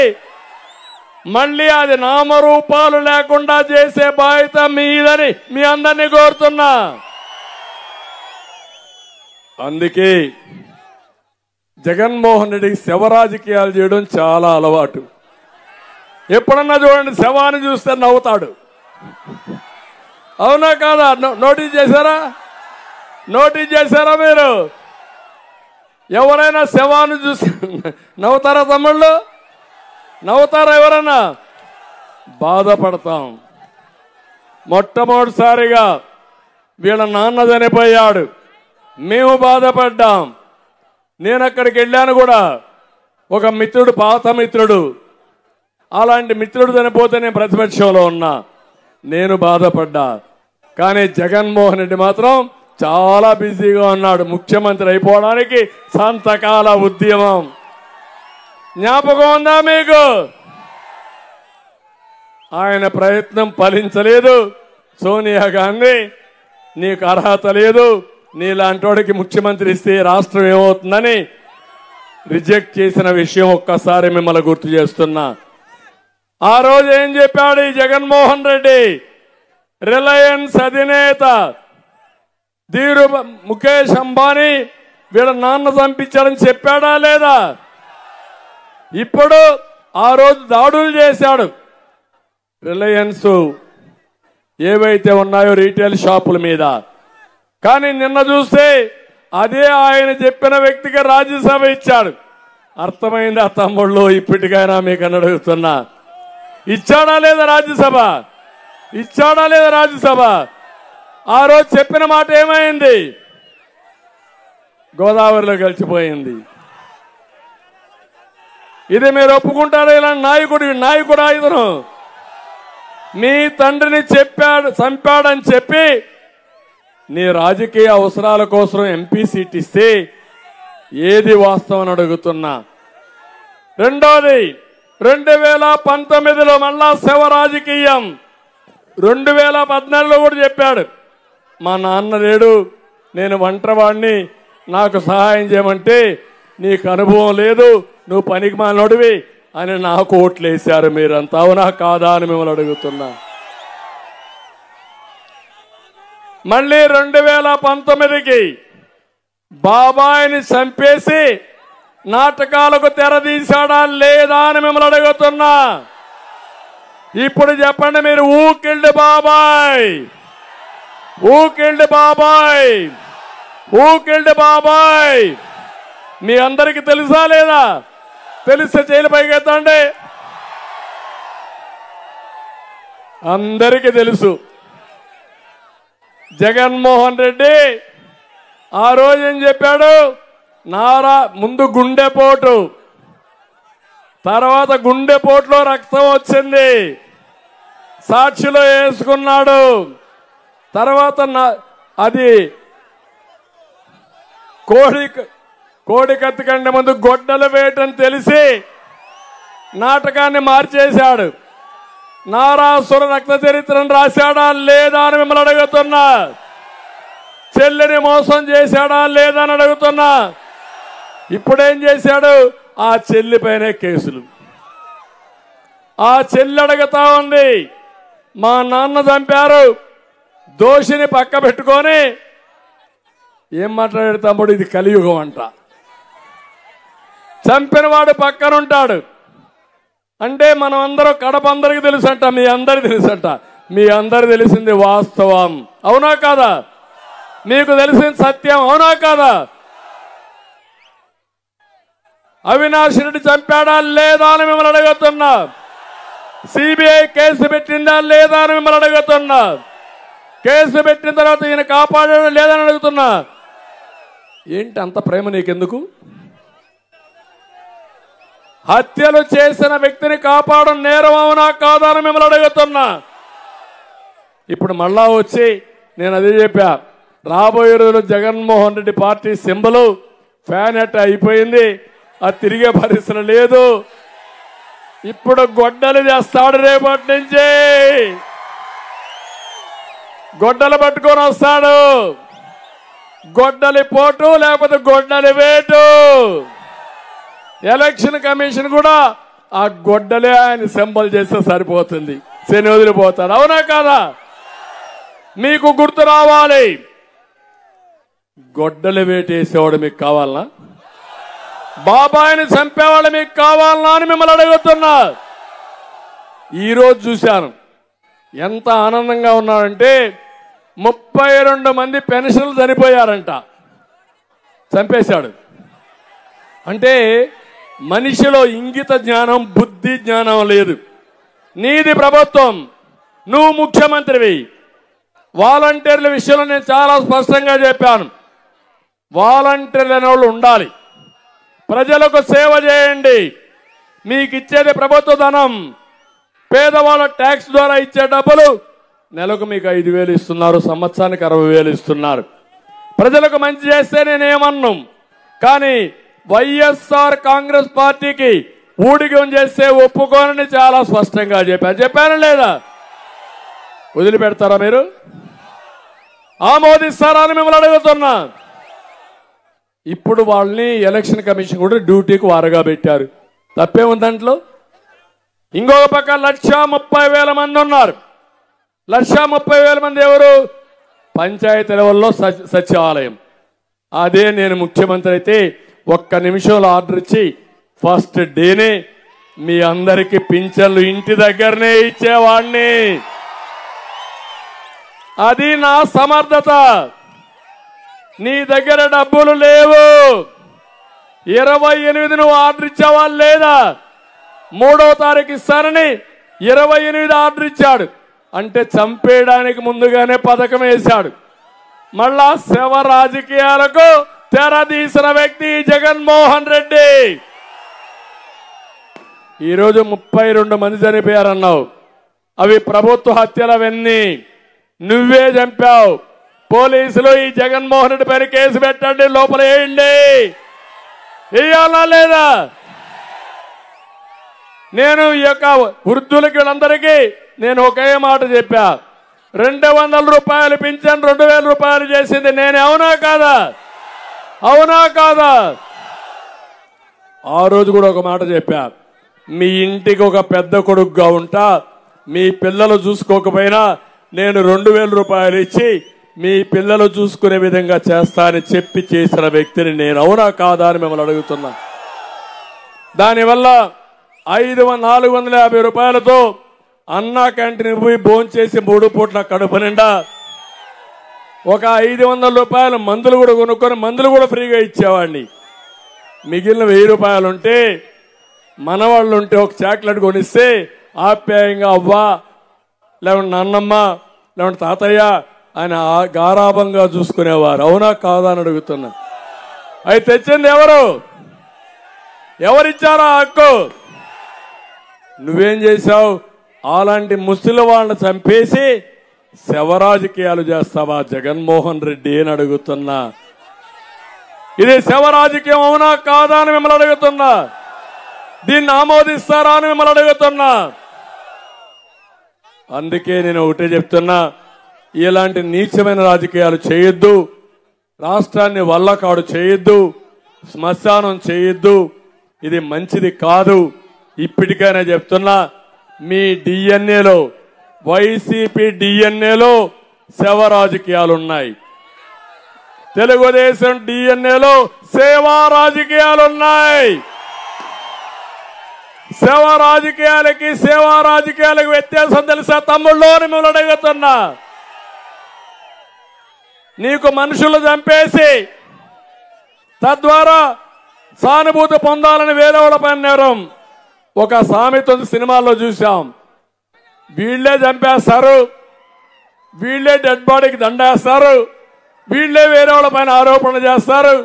మళ్ళీ అది నామరూపాలు లేకుండా చేసే బాధ్యత మీదని మీ అందరినీ కోరుతున్నా. అందుకే జగన్మోహన్ రెడ్డికి శవ రాజకీయాలు చేయడం చాలా అలవాటు. ఎప్పుడన్నా చూడండి, శవాన్ని చూస్తే నవ్వుతాడు. అవునా కాదా? నోటీస్ చేశారా? నోటీస్ చేశారా మీరు? ఎవరైనా శవాన్ని చూసి నవ్వుతారా తమ్ముళ్ళు? నవ్వుతారా ఎవరన్నా? బాధపడతాం. మొట్టమొదటిసారిగా వీళ్ళ నాన్న చనిపోయాడు, మేము బాధపడ్డాం. నేను అక్కడికి వెళ్ళాను కూడా. ఒక మిత్రుడు, పాత మిత్రుడు, అలాంటి మిత్రుడు చనిపోతే నేను ప్రతిపక్షంలో ఉన్నా, నేను బాధపడ్డా. కానీ జగన్మోహన్ రెడ్డి మాత్రం చాలా బిజీగా ఉన్నాడు. ముఖ్యమంత్రి అయిపోవడానికి సంతకాల ఉద్యమం జ్ఞాపకం ఉందా మీకు? ఆయన ప్రయత్నం ఫలించలేదు. సోనియా గాంధీ, నీకు అర్హత లేదు, నీలాంటి వాడికి ముఖ్యమంత్రి ఇస్తే రాష్ట్రం ఏమవుతుందని రిజెక్ట్ చేసిన విషయం ఒక్కసారి మిమ్మల్ని గుర్తు చేస్తున్నా. ఆ రోజు ఏం చెప్పాడు ఈ జగన్మోహన్ రెడ్డి? రిలయన్స్ అధినేత ధీరు ముఖేష్ అంబానీ వీళ్ళ నాన్న చంపించాడని చెప్పాడా లేదా? ఇప్పుడు ఆ రోజు దాడులు చేశాడు. రిలయన్స్ ఏవైతే ఉన్నాయో రీటైల్ షాపుల మీద. కానీ నిన్న చూస్తే అదే ఆయన చెప్పిన వ్యక్తికి రాజ్యసభ ఇచ్చాడు. అర్థమైందా తమ్ముళ్ళు? ఇప్పటికైనా మీకు అని అడుగుతున్నా, ఇచ్చాడా లేదా రాజ్యసభ? ఇచ్చాడా లేదా రాజ్యసభ? ఆ రోజు చెప్పిన మాట ఏమైంది? గోదావరిలో కలిసిపోయింది. ఇది మీరు ఒప్పుకుంటారా? ఇలాంటి నాయకుడు ఇతను మీ తండ్రిని చంపాడని చెప్పి నీ రాజకీయ అవసరాల కోసం ఎంపీ సీట్ ఇస్తే ఏది వాస్తవం అడుగుతున్నా. రెండోది, 2019లో మళ్ళా శవ రాజకీయం. 2014లో కూడా చెప్పాడు, మా నాన్న లేడు, నేను ఒంటరివాడిని, నాకు సహాయం చేయమంటే నీకు అనుభవం లేదు, నువ్వు పనికి మానోడివి అని నాకు ఓట్లు వేశారు మీరంతా. అవునా కాదా అని మిమ్మల్ని అడుగుతున్నా. మళ్ళీ 2019కి బాబాయిని చంపేసి నాటకాలకు తెరదీశాడా లేదా అని మిమ్మల్ని అడుగుతున్నా. ఇప్పుడు చెప్పండి మీరు, హూ కిల్డ్ బాబాయ్? హూ కిల్డ్ బాబాయ్? హూ కిల్డ్ బాబాయ్? మీ అందరికీ తెలుసా లేదా? తెలిస్తే చేయలు పైకెత్తండి. అందరికీ తెలుసు. జగన్మోహన్ రెడ్డి ఆ రోజు ఏం చెప్పాడు? ముందు గుండెపోటు, తర్వాత గుండెపోటులో రక్తం వచ్చింది, సాక్షిలో వేసుకున్నాడు. తర్వాత అది కోడి కత్తి కంటే ముందు గొడ్డల వేయటని తెలిసి నాటకాన్ని మార్చేశాడు. నారాసుర రక్త చరిత్రను రాశాడా లేదా అని మిమ్మల్ని అడుగుతున్నా. చెల్లిని మోసం చేశాడా లేదా అని అడుగుతున్నా. ఇప్పుడేం చేశాడు? ఆ చెల్లి పైనే కేసులు. ఆ చెల్లి అడుగుతా ఉంది, మా నాన్న చంపారు, దోషిని పక్క పెట్టుకొని ఏం మాట్లాడాడు తమ్ముడు? ఇది కలియుగం అంట. చంపిన వాడు పక్కనుంటాడు అంటే మనం అందరూ కడప అందరికీ తెలుసంట, మీ అందరికి తెలుసంట. మీ అందరు తెలిసింది వాస్తవం, అవునా కాదా? మీకు తెలిసింది సత్యం, అవునా కాదా? అవినాష్ రెడ్డి చంపాడా లేదా అని మిమ్మల్ని అడుగుతున్నా. సిబిఐ కేసు పెట్టిందా లేదా అని మిమ్మల్ని అడుగుతున్నా. కేసు పెట్టిన తర్వాత ఈయన కాపాడాడా లేదని అడుగుతున్నా. ఏంటి అంత ప్రేమ నీకెందుకు? హత్యలు చేసిన వ్యక్తిని కాపాడడం నేరం, అవునా కాదా అని మిమ్మల్ని అడుగుతున్నా. ఇప్పుడు మళ్ళా వచ్చి నేను అదే చెప్పా, రాబోయే రోజుల్లో Jaganmohan Reddy party symbol fan at అయిపోయింది, అది తిరిగే పరిస్థితి లేదు. ఇప్పుడు గొడ్డలు చేస్తాడు. రేపటి నుంచి గొడ్డలు పట్టుకొని వస్తాడు. గొడ్డలి పోటు లేకపోతే గొడ్డలి వేటు. ఎలక్షన్ కమిషన్ కూడా ఆ గొడ్డలే ఆయన సింబల్ చేస్తే సరిపోతుంది, శని వదిలిపోతాడు, అవునా కాదా? మీకు గుర్తు రావాలి, గొడ్డలి వేటేసేవాడు మీకు కావాలనా? బాబాయిని చంపేవాళ్ళు మీకు కావాలనా అని మిమ్మల్ని అడుగుతున్నా. ఈరోజు చూశాను ఎంత ఆనందంగా ఉన్నారంటే 32 మంది పెన్షన్లు చనిపోయారంట, చంపేశాడు. అంటే మనిషిలో ఇంగిత జ్ఞానం, బుద్ధి జ్ఞానం లేదు. నీది ప్రభుత్వం, నువ్వు ముఖ్యమంత్రివి. వాలంటీర్ల విషయంలో నేను చాలా స్పష్టంగా చెప్పాను. వాలంటీర్లు అనే వాళ్ళు ఉండాలి, ప్రజలకు సేవ చేయండి. మీకు ఇచ్చేది ప్రభుత్వ ధనం, పేదవాళ్ళ ట్యాక్స్ ద్వారా ఇచ్చే డబ్బులు నెలకు మీకు 5,000 ఇస్తున్నారు, సంవత్సరానికి 60,000 ఇస్తున్నారు. ప్రజలకు మంచి చేస్తే నేనేమన్నాం, కానీ వైఎస్ఆర్ కాంగ్రెస్ పార్టీకి ఊడిగం చేస్తే ఒప్పుకోనని చాలా స్పష్టంగా చెప్పాను లేదా? వదిలిపెడతారా మీరు? ఆమోదిస్తారా అని మిమ్మల్ని అడుగుతున్నా. ఇప్పుడు వాళ్ళని ఎలక్షన్ కమిషన్ కూడా డ్యూటీకి వారగా పెట్టారు, తప్పేముంది దాంట్లో? ఇంకొక పక్క 1,30,000 మంది ఉన్నారు. 1,30,000 మంది ఎవరు? పంచాయతీ లెవెల్లో సచివాలయం. అదే నేను ముఖ్యమంత్రి అయితే ఒక్క నిమిషంలో ఆర్డర్ ఇచ్చి ఫస్ట్ డేనే మీ అందరికీ పింఛన్లు ఇంటి దగ్గరనే ఇచ్చేవాడిని. అది నా సమర్థత. నీ దగ్గర డబ్బులు లేవు, 28 నువ్వు ఆర్డర్ ఇచ్చావా లేదా? 3వ తారీఖు ఇస్తానని 28 ఆర్డర్ ఇచ్చాడు. అంటే చంపేయడానికి ముందుగానే పథకం వేశాడు. మళ్ళా శవ రాజకీయాలకు తెరదీసిన వ్యక్తి జగన్మోహన్ రెడ్డి. ఈరోజు 32 మంది చనిపోయారన్నావు, అవి ప్రభుత్వ హత్యలవన్నీ, నువ్వే చంపావు. పోలీసులు ఈ జగన్మోహన్ రెడ్డి పైన కేసు పెట్టండి, లోపల వేయండి. వేయాలా లేదా? నేను ఈ యొక్క వృద్ధులకి వీళ్ళందరికీ నేను ఒకే మాట చెప్పా, 200 రూపాయలు పింఛన్ 2,000 రూపాయలు చేసింది నేనే, అవునా కాదా? అవునా కాదా? ఆ రోజు కూడా ఒక మాట చెప్పా, మీ ఇంటికి ఒక పెద్ద కొడుకుగా ఉంటా, మీ పిల్లలు చూసుకోకపోయినా నేను 2,000 రూపాయలు ఇచ్చి మీ పిల్లలు చూసుకునే విధంగా చేస్తా అని చెప్పి చేసిన వ్యక్తిని నేను, అవునా కాదా అని మిమ్మల్ని అడుగుతున్నా. దానివల్ల 450 రూపాయలతో అన్నా క్యాంటీన్ పోయి భోంచేసి 3 పూట్ల కడుపు నిండా ఒక 500 రూపాయలు మందులు కూడా కొనుక్కొని మందులు కూడా ఫ్రీగా ఇచ్చేవాడిని. మిగిలిన 1000 రూపాయలు ఉంటే మనవాళ్ళు ఉంటే ఒక చాక్లెట్ కొనిస్తే ఆప్యాయంగా అవ్వా లేకుంటే నాన్నమ్మ లేకుంటే తాతయ్య ఆయన గారాభంగా చూసుకునేవారు. అవునా కాదా అని అడుగుతున్నా. అవి తెచ్చింది ఎవరు? ఎవరిచ్చారో హక్కు? నువ్వేం చేశావు? అలాంటి ముసలి వాళ్ళని చంపేసి శవరాజకీయాలు చేస్తావా జగన్మోహన్ రెడ్డి అని అడుగుతున్నా. ఇది శవరాజకీయం అవునా కాదా అని మిమ్మల్ని అడుగుతున్నా. దీన్ని ఆమోదిస్తారా అని మిమ్మల్ని అడుగుతున్నా. అందుకే నేను ఒకటే చెప్తున్నా, ఇలాంటి నీచమైన రాజకీయాలు చేయొద్దు. రాష్ట్రాన్ని వల్లకాడు చేయొద్దు, శ్మశానం చేయొద్దు. ఇది మంచిది కాదు. ఇప్పటికైనా చెప్తున్నా, మీ డిఎన్ఏలో వైసీపీ డిఎన్ఏలో శవ రాజకీయాలున్నాయి. తెలుగుదేశం డిఎన్ఏలో సేవా రాజకీయాలున్నాయి. సేవ రాజకీయాలకి సేవా రాజకీయాలకు వ్యత్యాసం తెలుసా తమ్ముళ్ళు? మిమ్మల్ని అడుగుతున్నా. నీకు మనుషులు చంపేసి తద్వారా సానుభూతి పొందాలని వేరే వాళ్ళ పైన నేరం. ఒక సామెత సినిమాల్లో చూసాం. వీళ్లే చంపేస్తారు, వీళ్లే డెడ్ బాడీకి దండేస్తారు, వీళ్లే వేరే వాళ్ళ పైన ఆరోపణలు చేస్తారు.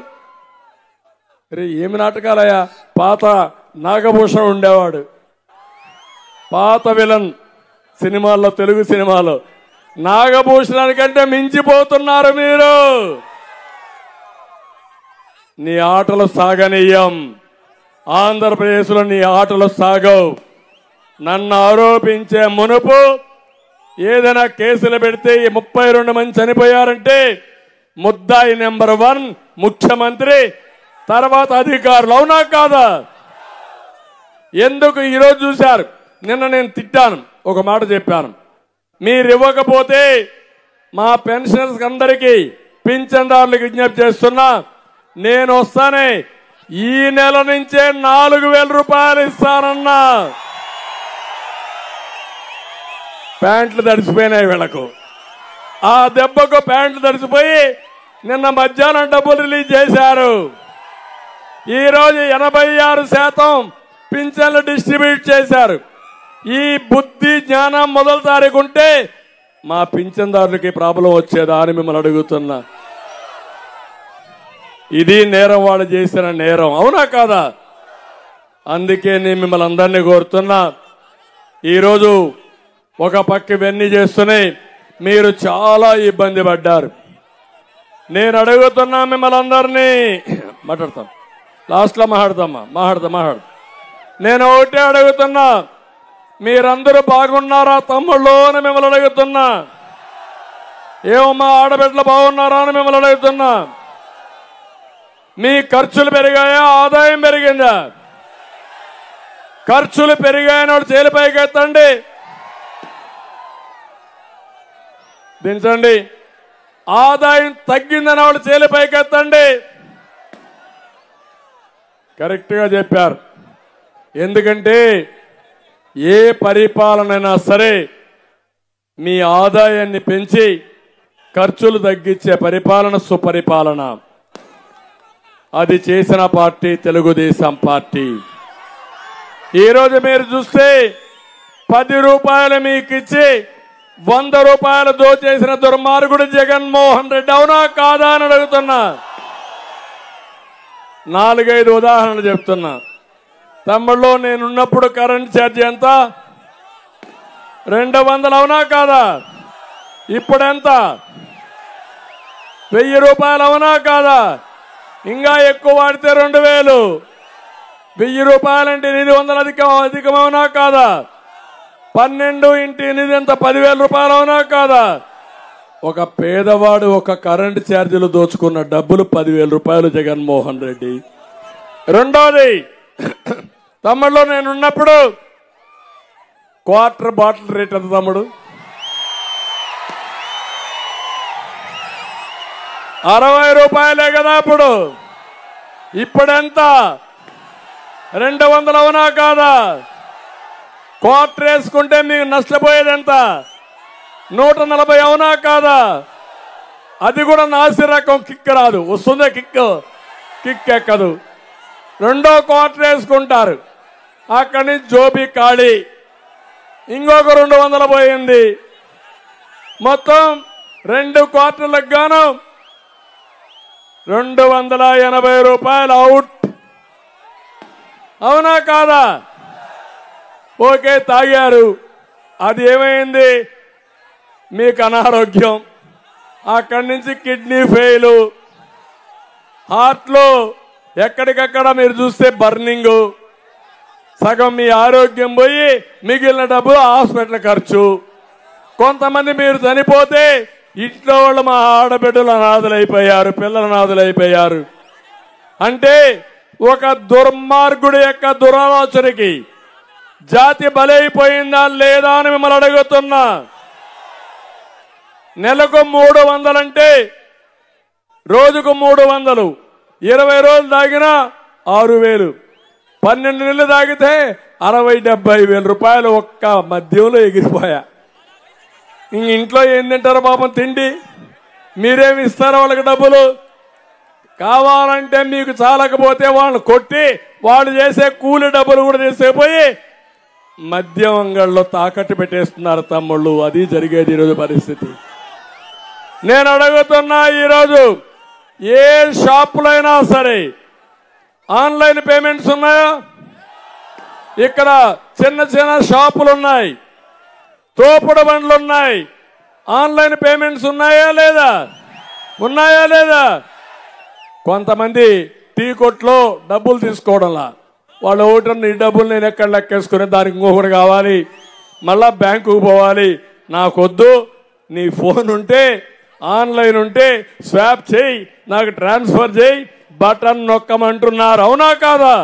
ఏమి నాటకాలయ్యా? పాత నాగభూషణ్ ఉండేవాడు, పాత విలన్ సినిమాల్లో, తెలుగు సినిమాలో. నాగభూషణానికంటే మించిపోతున్నారు మీరు. నీ ఆటలు సాగనీయం. ఆంధ్రప్రదేశ్లో నీ ఆటలు సాగవు. నన్ను ఆరోపించే మునుపు ఏదైనా కేసులు పెడితే 32 మంది చనిపోయారంటే ముద్దాయి నెంబర్ 1 ముఖ్యమంత్రి, తర్వాత అధికారులు. అవునా కాదా? ఎందుకు ఈరోజు చూశారు? నిన్న నేను తిట్టాను, ఒక మాట చెప్పాను. మీరు ఇవ్వకపోతే మా పెన్షనర్స్ అందరికీ, పింఛన్దారులకు విజ్ఞప్తి చేస్తున్నా, నేను వస్తానే ఈ నెల నుంచే 4000 రూపాయలు ఇస్తానన్నా. ప్యాంట్లు తడిసిపోయినాయి వీళ్ళకు. ఆ దెబ్బకు ప్యాంట్లు తడిసిపోయి నిన్న మధ్యాహ్నం డబ్బులు రిలీజ్ చేశారు. ఈరోజు 86% పింఛన్లు డిస్ట్రిబ్యూట్ చేశారు. ఈ బుద్ధి జ్ఞానం మొదటి తారీఖు ఉంటే మా పింఛన్దారులకి ప్రాబ్లం వచ్చేదా అని మిమ్మల్ని అడుగుతున్నా. ఇది నేరం, వాళ్ళు చేసిన నేరం. అవునా కాదా? అందుకే నేను మిమ్మల్ని అందరినీ కోరుతున్నా. ఈరోజు ఒక పక్క ఇవన్నీ చేస్తున్నాయి, మీరు చాలా ఇబ్బంది పడ్డారు. నేను అడుగుతున్నా మిమ్మల్ని అందరినీ. మాట్లాడతాం, లాస్ట్లో మాట్లాడతా. నేను ఒకటే అడుగుతున్నా, మీరందరూ బాగున్నారా తమ్ముళ్ళు అని మిమ్మల్ని అడుగుతున్నా. ఏమమ్మా ఆడబిడ్డలు బాగున్నారా అని మిమ్మల్ని అడుగుతున్నా. మీ ఖర్చులు పెరిగాయా, ఆదాయం పెరిగిందా? ఖర్చులు పెరిగాయని వాడు చేలిపైకి ఎత్తండి, దించండి. ఆదాయం తగ్గిందని వాడు చేలిపైకి ఎత్తండి. కరెక్ట్ గా చెప్పారు. ఎందుకంటే ఏ పరిపాలనైనా సరే మీ ఆదాయాన్ని పెంచి ఖర్చులు తగ్గించే పరిపాలన సుపరిపాలన. అది చేసిన పార్టీ తెలుగుదేశం పార్టీ. ఈరోజు మీరు చూస్తే 10 రూపాయలు మీకు ఇచ్చి 100 రూపాయలు దోచేసిన దుర్మార్గుడు జగన్మోహన్ రెడ్డి. అవునా కాదా అని అడుగుతున్నా. 4-5 ఉదాహరణలు చెప్తున్నా. తమ్ముళ్ళు, నేనున్నప్పుడు కరెంట్ ఛార్జీ ఎంత? 200. అవునా కాదా? ఇప్పుడెంత? 1000 రూపాయలు. అవునా కాదా? ఇంకా ఎక్కువ వాడితే 2000. 1000 రూపాయలంటే 800 అధికమవునా కాదా? 12 × 8 ఎంత? 10,000 రూపాయలు. అవునా కాదా? ఒక పేదవాడు ఒక కరెంట్ ఛార్జీలు దోచుకున్న డబ్బులు 10,000 రూపాయలు జగన్మోహన్ రెడ్డి. రెండోది, తమ్ముళ్ళు, నేనున్నప్పుడు క్వార్టర్ బాటిల్ రేట్ ఎంత తమ్ముడు? 60 రూపాయలే కదా అప్పుడు. ఇప్పుడెంత? 200. అవునా కాదా? క్వార్టర్ వేసుకుంటే మీకు నష్టపోయేది ఎంత? 140. అవునా కాదా? అది కూడా నాసి రకం కిక్ రాదు. వస్తుందే కిక్ ఎక్కదు. రెండో క్వార్టర్ వేసుకుంటారు, అక్కడి నుంచి జోబీ ఖాళీ, ఇంకొక 200 పోయింది. మొత్తం 2 క్వార్టర్లకు గాను 280 రూపాయలు అవుట్. అవునా కాదా? ఓకే, తాగారు, అది ఏమైంది? మీకు అనారోగ్యం, అక్కడి నుంచి కిడ్నీ ఫెయిల్, హార్ట్లో ఎక్కడికక్కడ మీరు చూస్తే బర్నింగ్, సగం మీ ఆరోగ్యం పోయి మిగిలిన డబ్బులు హాస్పిటల్ ఖర్చు. కొంతమంది మీరు చనిపోతే ఇంట్లో వాళ్ళు మా ఆడబిడ్డలు అనాథలైపోయారు, పిల్లలు అనాథలైపోయారు. అంటే ఒక దుర్మార్గుడి యొక్క దురాలోచనకి జాతి బలైపోయిందా లేదా అని మిమ్మల్ని అడుగుతున్నా. నెలకు 300 అంటే రోజుకు 300, 20 రోజులు తాగినా 6000, 12 నెలలు తాగితే 60-70 వేల రూపాయలు ఒక్క మద్యంలో ఎగిరిపోయా. ఇంట్లో ఏం తింటారు పాపం తిండి? మీరేమి ఇస్తారో వాళ్ళకి డబ్బులు? కావాలంటే మీకు చాలకపోతే వాళ్ళని కొట్టి వాళ్ళు చేసే కూలి డబ్బులు కూడా తీసుకుపోయి మద్యం అంగళ్ళలో తాకట్టు పెట్టేస్తున్నారు తమ్ముళ్ళు. అది జరిగేది ఈరోజు పరిస్థితి. నేను అడుగుతున్నా, ఈరోజు ఏ షాపులో అయినా సరే ఆన్లైన్ పేమెంట్స్ ఉన్నాయా? ఇక్కడ చిన్న చిన్న షాపులు ఉన్నాయి, తోపుడు బండ్లు ఉన్నాయి, ఆన్లైన్ పేమెంట్స్ ఉన్నాయా లేదా? ఉన్నాయా లేదా? కొంతమంది టీ కొట్లో డబ్బులు తీసుకోవడంలా, వాళ్ళు ఒకటి ఈ డబ్బులు నేను ఎక్కడ లెక్కేసుకునే, దానికి ఇంకొకటి కావాలి, మళ్ళా బ్యాంకుకు పోవాలి. నాకొద్దు, నీ ఫోన్ ఉంటే ఆన్లైన్ ఉంటే స్వాప్ చేయి, నాకు ట్రాన్స్ఫర్ చేయి, బటన్ నొక్కమంటున్నారు. అవునా కాదా?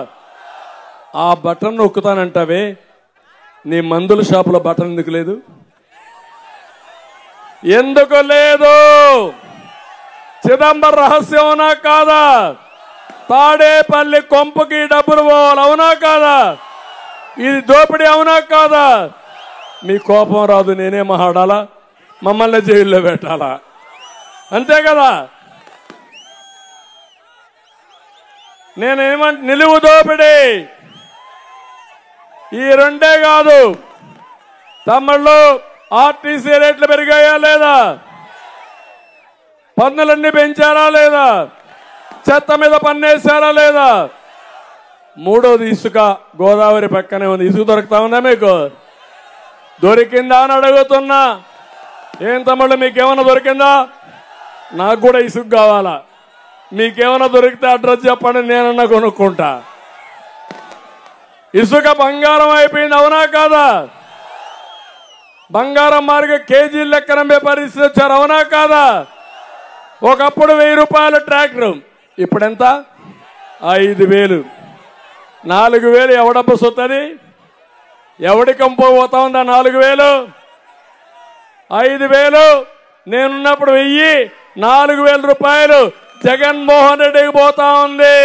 ఆ బటన్ నొక్కుతానంటావే, నీ మందుల షాపులో బటన్ ఎందుకు లేదు? ఎందుకు లేదు? చిదంబరం రహస్యం అవునా కాదా? తాడేపల్లి కొంపకి డబ్బులు పోవాలి. అవునా కాదా? ఇది దోపిడీ. అవునా కాదా? మీ కోపం రాదు, నేనే మాట్లాడాలా? మమ్మల్ని జైల్లో పెట్టాలా? అంతే కదా? నేనేమంటే నిలువు దోపిడీ ఈ రెండే కాదు తమ్ముళ్ళు. ఆర్టీసీ రేట్లు పెరిగాయా లేదా? పన్నులన్నీ పెంచారా లేదా? చెత్త మీద పన్నేశారా లేదా? మూడోది ఇసుక. గోదావరి పక్కనే ఉంది, ఇసుక దొరుకుతా ఉందా మీకు? దొరికిందా అని అడుగుతున్నా. ఏం తమ్ముళ్ళు, మీకేమన్నా దొరికిందా? నాకు కూడా ఇసుక కావాలా. మీకేమన్నా దొరికితే అడ్రస్ చెప్పండి, నేనన్నా కొనుక్కుంటా. ఇసుక బంగారం అయిపోయింది. అవునా కాదా? బంగారం మార్గ కేజీలు లెక్కనమ్మే పరిస్థితి వచ్చారు. అవునా కాదా? ఒకప్పుడు 1000 రూపాయల ట్రాక్టర్, ఇప్పుడెంత? 5000. 4000 ఎవడబ్బు సొత్తది? ఎవడి కంపో పోతా ఉందా 4000? 5000 నేనున్నప్పుడు 1000, 4000 రూపాయలు జగన్మోహన్ రెడ్డికి పోతా ఉంది.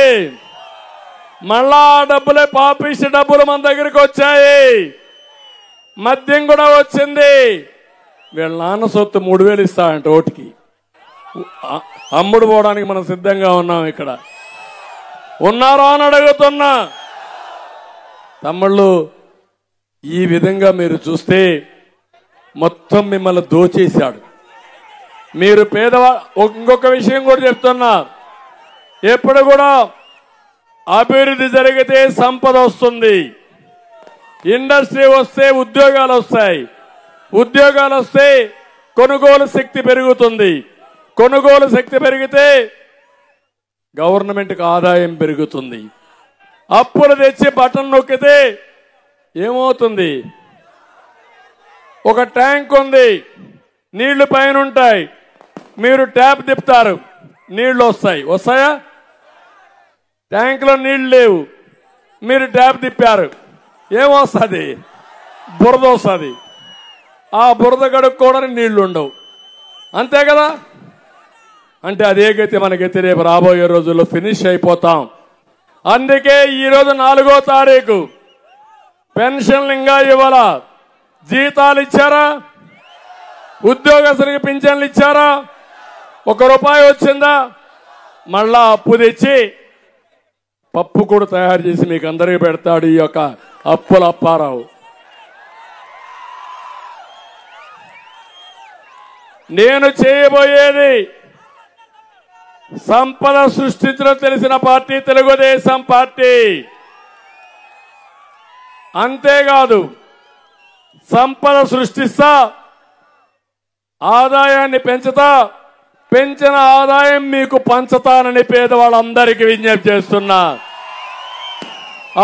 మళ్ళా డబ్బులే పాపిష్టి డబ్బులు మన దగ్గరికి వచ్చాయి. మద్యం కూడా వచ్చింది. వీళ్ళ నాన్న సొత్తు 3000 ఇస్తాడంట ఓటుకి. అమ్ముడు పోవడానికి మనం సిద్ధంగా ఉన్నాం. ఇక్కడ ఉన్నారా అని అడుగుతున్నా. తమ్ముళ్ళు, ఈ విధంగా మీరు చూస్తే మొత్తం మిమ్మల్ని దోచేశాడు. మీరు ఇంకొక విషయం కూడా చెప్తున్నా, ఎప్పుడు కూడా అభివృద్ధి జరిగితే సంపద వస్తుంది, ఇండస్ట్రీ వస్తే ఉద్యోగాలు వస్తాయి, ఉద్యోగాలు వస్తే కొనుగోలు శక్తి పెరుగుతుంది, కొనుగోలు శక్తి పెరిగితే గవర్నమెంట్కి ఆదాయం పెరుగుతుంది. అప్పులు తెచ్చి బటన్ నొక్కితే ఏమవుతుంది? ఒక ట్యాంక్ ఉంది, నీళ్లు పైన ఉంటాయి, మీరు ట్యాప్ తిప్పుతారు, నీళ్లు వస్తాయి. వస్తాయా? ట్యాంకులో నీళ్లు లేవు, మీరు ట్యాప్ తిప్పారు, ఏమొస్తుంది? బురద వస్తుంది. ఆ బురద కడుక్కోవడానికి నీళ్లు ఉండవు. అంతే కదా? అంటే అదే గతి మనకైతే రేపు రాబోయే రోజుల్లో ఫినిష్ అయిపోతాం. అందుకే ఈరోజు 4వ తారీఖు పెన్షన్లు ఇంకా ఇవ్వాలా, జీతాలు ఇచ్చారా, ఉద్యోగస్తులకు పింఛన్లు ఇచ్చారా, ₹1 వచ్చిందా? మళ్ళా అప్పు తెచ్చి పప్పు కూడా తయారు చేసి మీకు అందరికీ పెడతాడు ఈ యొక్క అప్పుల అప్పారావు. నేను చేయబోయేది సంపద సృష్టించడం తెలిసిన పార్టీ తెలుగుదేశం పార్టీ. అంతేకాదు సంపద సృష్టిస్తా, ఆదాయాన్ని పెంచుతా, పెంచిన ఆదాయం మీకు పంచుతానని పేదవాళ్ళందరికీ విజ్ఞప్తి చేస్తున్నా.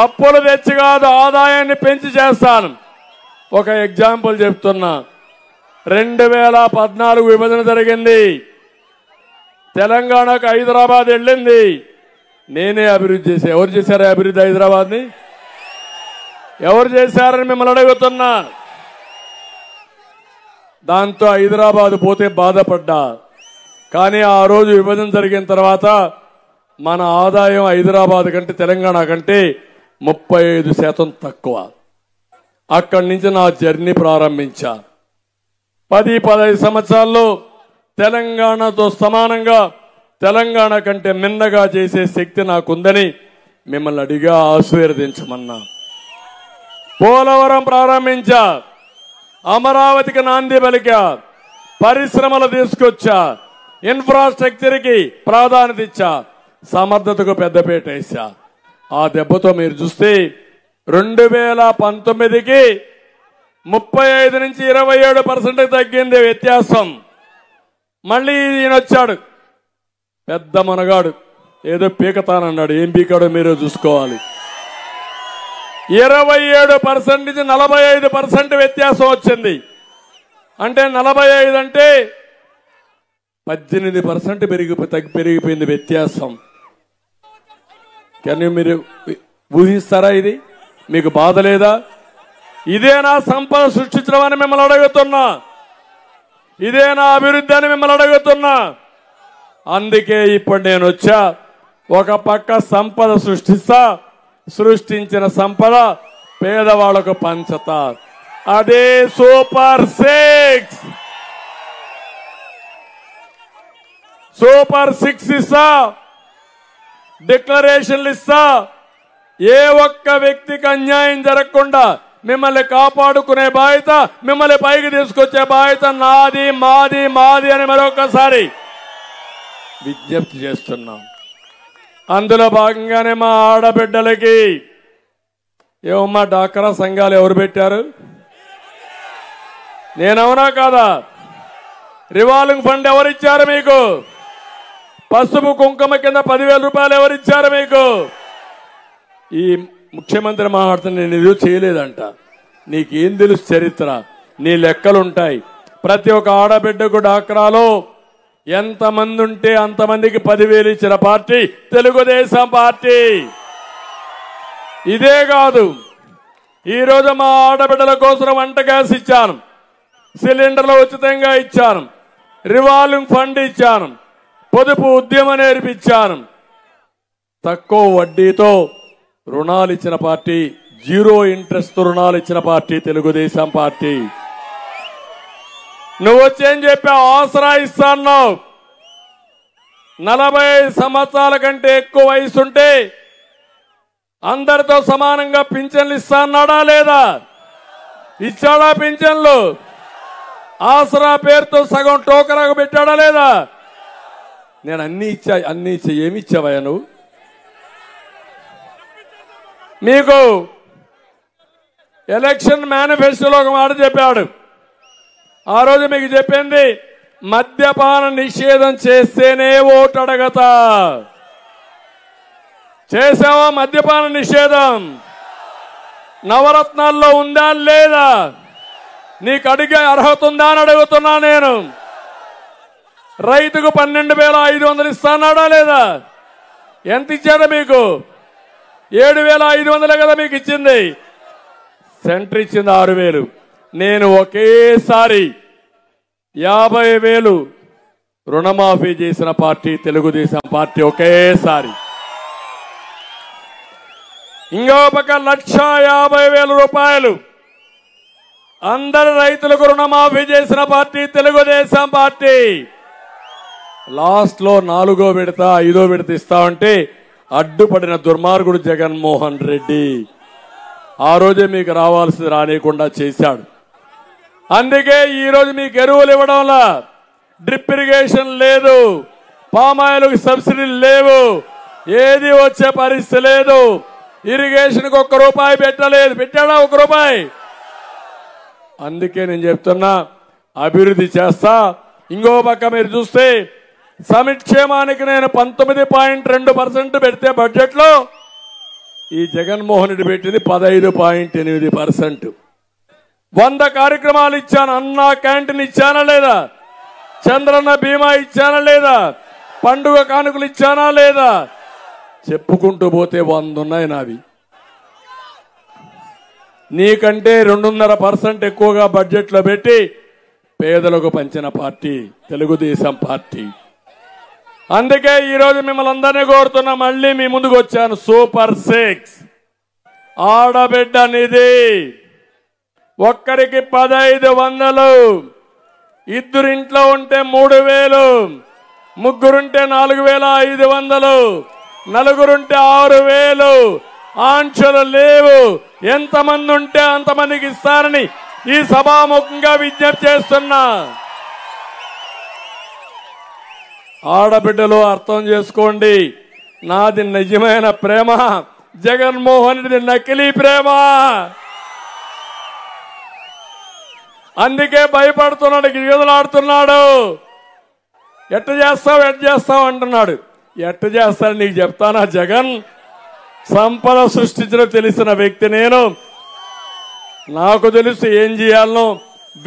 అప్పులు తెచ్చి కాదు, ఆదాయాన్ని పెంచి చేస్తాను. ఒక ఎగ్జాంపుల్ చెప్తున్నా. 2014 విభజన జరిగింది. తెలంగాణకు హైదరాబాద్ వెళ్ళింది. నేనే అభివృద్ధి చేశా. ఎవరు చేశారా అభివృద్ధి హైదరాబాద్ని? ఎవరు చేశారని మిమ్మల్ని అడుగుతున్నా. దాంతో హైదరాబాద్ పోతే బాధపడ్డా. కానీ ఆ రోజు విభజన జరిగిన తర్వాత మన ఆదాయం హైదరాబాద్ కంటే తెలంగాణ కంటే 35% తక్కువ. అక్కడి నుంచి నా జర్నీ ప్రారంభించా. 10-15 సంవత్సరాల్లో తెలంగాణతో సమానంగా, తెలంగాణ కంటే మిన్నగా చేసే శక్తి నాకుందని మిమ్మల్ని అడిగా ఆశీర్వదించమన్నా. పోలవరం ప్రారంభించా, అమరావతికి నాంది పలికా, పరిశ్రమలు తీసుకొచ్చా, ఇన్ఫ్రాస్ట్రక్చర్కి ప్రాధాన్యత ఇచ్చా, సమర్థతకు పెద్దపీట వేసా. ఆ దెబ్బతో మీరు చూస్తే 2019కి 35 నుంచి 27% తగ్గింది వ్యత్యాసం. మళ్ళీ ఈయన వచ్చాడు, పెద్ద మనగాడు, ఏదో పీకతానన్నాడు. ఏం పీకాడో మీరే చూసుకోవాలి. 27% నుంచి 45% వ్యత్యాసం వచ్చింది. అంటే 45 అంటే 18% పెరిగిపోయింది వ్యత్యాసం. కానీ మీరు ఊహిస్తారా? ఇది మీకు బాధ లేదా? ఇదేనా సంపద సృష్టించడం అని మిమ్మల్ని అడుగుతున్నా. ఇదేనా అభివృద్ధి అని మిమ్మల్ని అడుగుతున్నా. అందుకే ఇప్పుడు నేను వచ్చా. ఒక పక్క సంపద సృష్టిస్తా, సృష్టించిన సంపద పేదవాళ్లకు పంచతా. అదే సూపర్ 6. సూపర్ 6 ఇస్తా, డిక్లరేషన్లు ఇస్తా. ఏ ఒక్క వ్యక్తికి అన్యాయం జరగకుండా మిమ్మల్ని కాపాడుకునే బాధ్యత, మిమ్మల్ని పైకి తీసుకొచ్చే బాధ్యత నాది, మాది, మాది అని మరొకసారి విజ్ఞప్తి చేస్తున్నాం. అందులో భాగంగానే మా ఆడబిడ్డలకి ఏమమ్మా డాక్రా సంఘాలు ఎవరు పెట్టారు? నేనవునా కాదా? రివాల్వింగ్ ఫండ్ ఎవరిచ్చారు మీకు? పసుపు కుంకుమ కింద 10,000 రూపాయలు ఎవరిచ్చారు మీకు? ఈ ముఖ్యమంత్రి మాట్లాడుతున్న నేను ఇది చేయలేదంట. నీకేం తెలుసు చరిత్ర? నీ లెక్కలుంటాయి. ప్రతి ఒక్క ఆడబిడ్డకు డాక్రాలో ఎంతమంది ఉంటే అంతమందికి 10,000 ఇచ్చిన పార్టీ తెలుగుదేశం పార్టీ. ఇదే కాదు, ఈరోజు మా ఆడబిడ్డల కోసం వంట గ్యాస్ ఇచ్చాను, సిలిండర్లు ఉచితంగా ఇచ్చాను, రివాల్వింగ్ ఫండ్ ఇచ్చాను, పొదుపు ఉద్యమం నేర్పించాను. తక్కువ వడ్డీతో రుణాలు ఇచ్చిన పార్టీ, 0 ఇంట్రెస్ట్ రుణాలు ఇచ్చిన పార్టీ తెలుగుదేశం పార్టీ. నువ్వు వచ్చేం చెప్పావు? ఆసరా ఇస్తాను. 40 సంవత్సరాల కంటే ఎక్కువ వయసుంటే అందరితో సమానంగా పింఛన్లు ఇస్తాన్నాడా లేదా? ఇచ్చాడా పింఛన్లు? ఆసరా పేరుతో సగం టోకరాకు పెట్టాడా లేదా? నేను అన్ని ఇచ్చా. ఏమి ఇచ్చావయ్యా నువ్వు? మీకు ఎలక్షన్ మేనిఫెస్టోలో ఒక మాట చెప్పాడు. ఆ రోజు మీకు చెప్పింది, మద్యపాన నిషేధం చేస్తేనే ఓటు అడగతా. చేసావా మద్యపాన నిషేధం? నవరత్నాల్లో ఉందా లేదా? నీకు అడిగే అర్హత ఉందా అని అడుగుతున్నా నేను. రైతుకు 12,500 ఇస్తానాడా లేదా? ఎంత ఇచ్చాడు మీకు? 7,500 కదా మీకు ఇచ్చింది. సెంటర్ ఇచ్చింది 6,000. నేను ఒకేసారి 50,000 రుణమాఫీ చేసిన పార్టీ తెలుగుదేశం పార్టీ. ఒకేసారి ఇంకో పక్క 1,50,000 రూపాయలు అందరు రైతులకు రుణమాఫీ చేసిన పార్టీ తెలుగుదేశం పార్టీ. లాస్ట్ లో 4వ విడత 5వ విడత ఇస్తామంటే అడ్డుపడిన దుర్మార్గుడు జగన్మోహన్ రెడ్డి ఆ రోజే మీకు రావాల్సింది రానియకుండా చేశాడు. అందుకే ఈ రోజు మీకు ఎరువులు ఇవ్వడంలా డ్రిప్ ఇరిగేషన్ లేదు, పామాయిల్కి సబ్సిడీలు లేవు, ఏది వచ్చే పరిస్థితి లేదు. ఇరిగేషన్కి ₹1 పెట్టలేదు, పెట్టాడా ₹1? అందుకే నేను చెప్తున్నా అభివృద్ధి చేస్తా. ఇంకో పక్క మీరు చూస్తే సంక్షేమానికి నేను 19.2% పెడితే బడ్జెట్ లో ఈ జగన్మోహన్ రెడ్డి పెట్టింది 15.8%. 100 కార్యక్రమాలు ఇచ్చాను. అన్నా క్యాంటీన్ ఇచ్చానా లేదా? చంద్రన్న బీమా ఇచ్చానా లేదా? పండుగ కానుకలు ఇచ్చానా లేదా? చెప్పుకుంటూ పోతే 100 ఉన్నాయి నావి. నీకంటే 2.5% ఎక్కువగా బడ్జెట్ లో పెట్టి పేదలకు పంచిన పార్టీ తెలుగుదేశం పార్టీ. అందుకే ఈ రోజు మిమ్మల్ని అందరినీ కోరుతున్నా, మళ్ళీ మీ ముందుకు వచ్చాను. సూపర్ 6 ఆడబిడ్డ నిధి ఒక్కరికి 1,500, ఇద్దరింట్లో ఉంటే 3,000, ముగ్గురుంటే 4,500, నలుగురుంటే 6,000. ఆంక్షలు లేవు. ఎంతమంది ఉంటే అంతమందికి ఇస్తారని ఈ సభాముఖంగా విజ్ఞప్తి చేస్తున్నా. ఆడబిడ్డలు అర్థం చేసుకోండి, నాది నిజమైన ప్రేమ, జగన్మోహన్ రెడ్డి నకిలీ ప్రేమ. అందుకే భయపడుతున్నాడు, గిజలాడుతున్నాడు. ఎట్ట చేస్తావు అంటున్నాడు. ఎట్ట చేస్తాను నీకు చెప్తానా? జగన్ సంపద సృష్టించడం తెలిసిన వ్యక్తి నేను. నాకు తెలుసు ఏం చేయాలనో,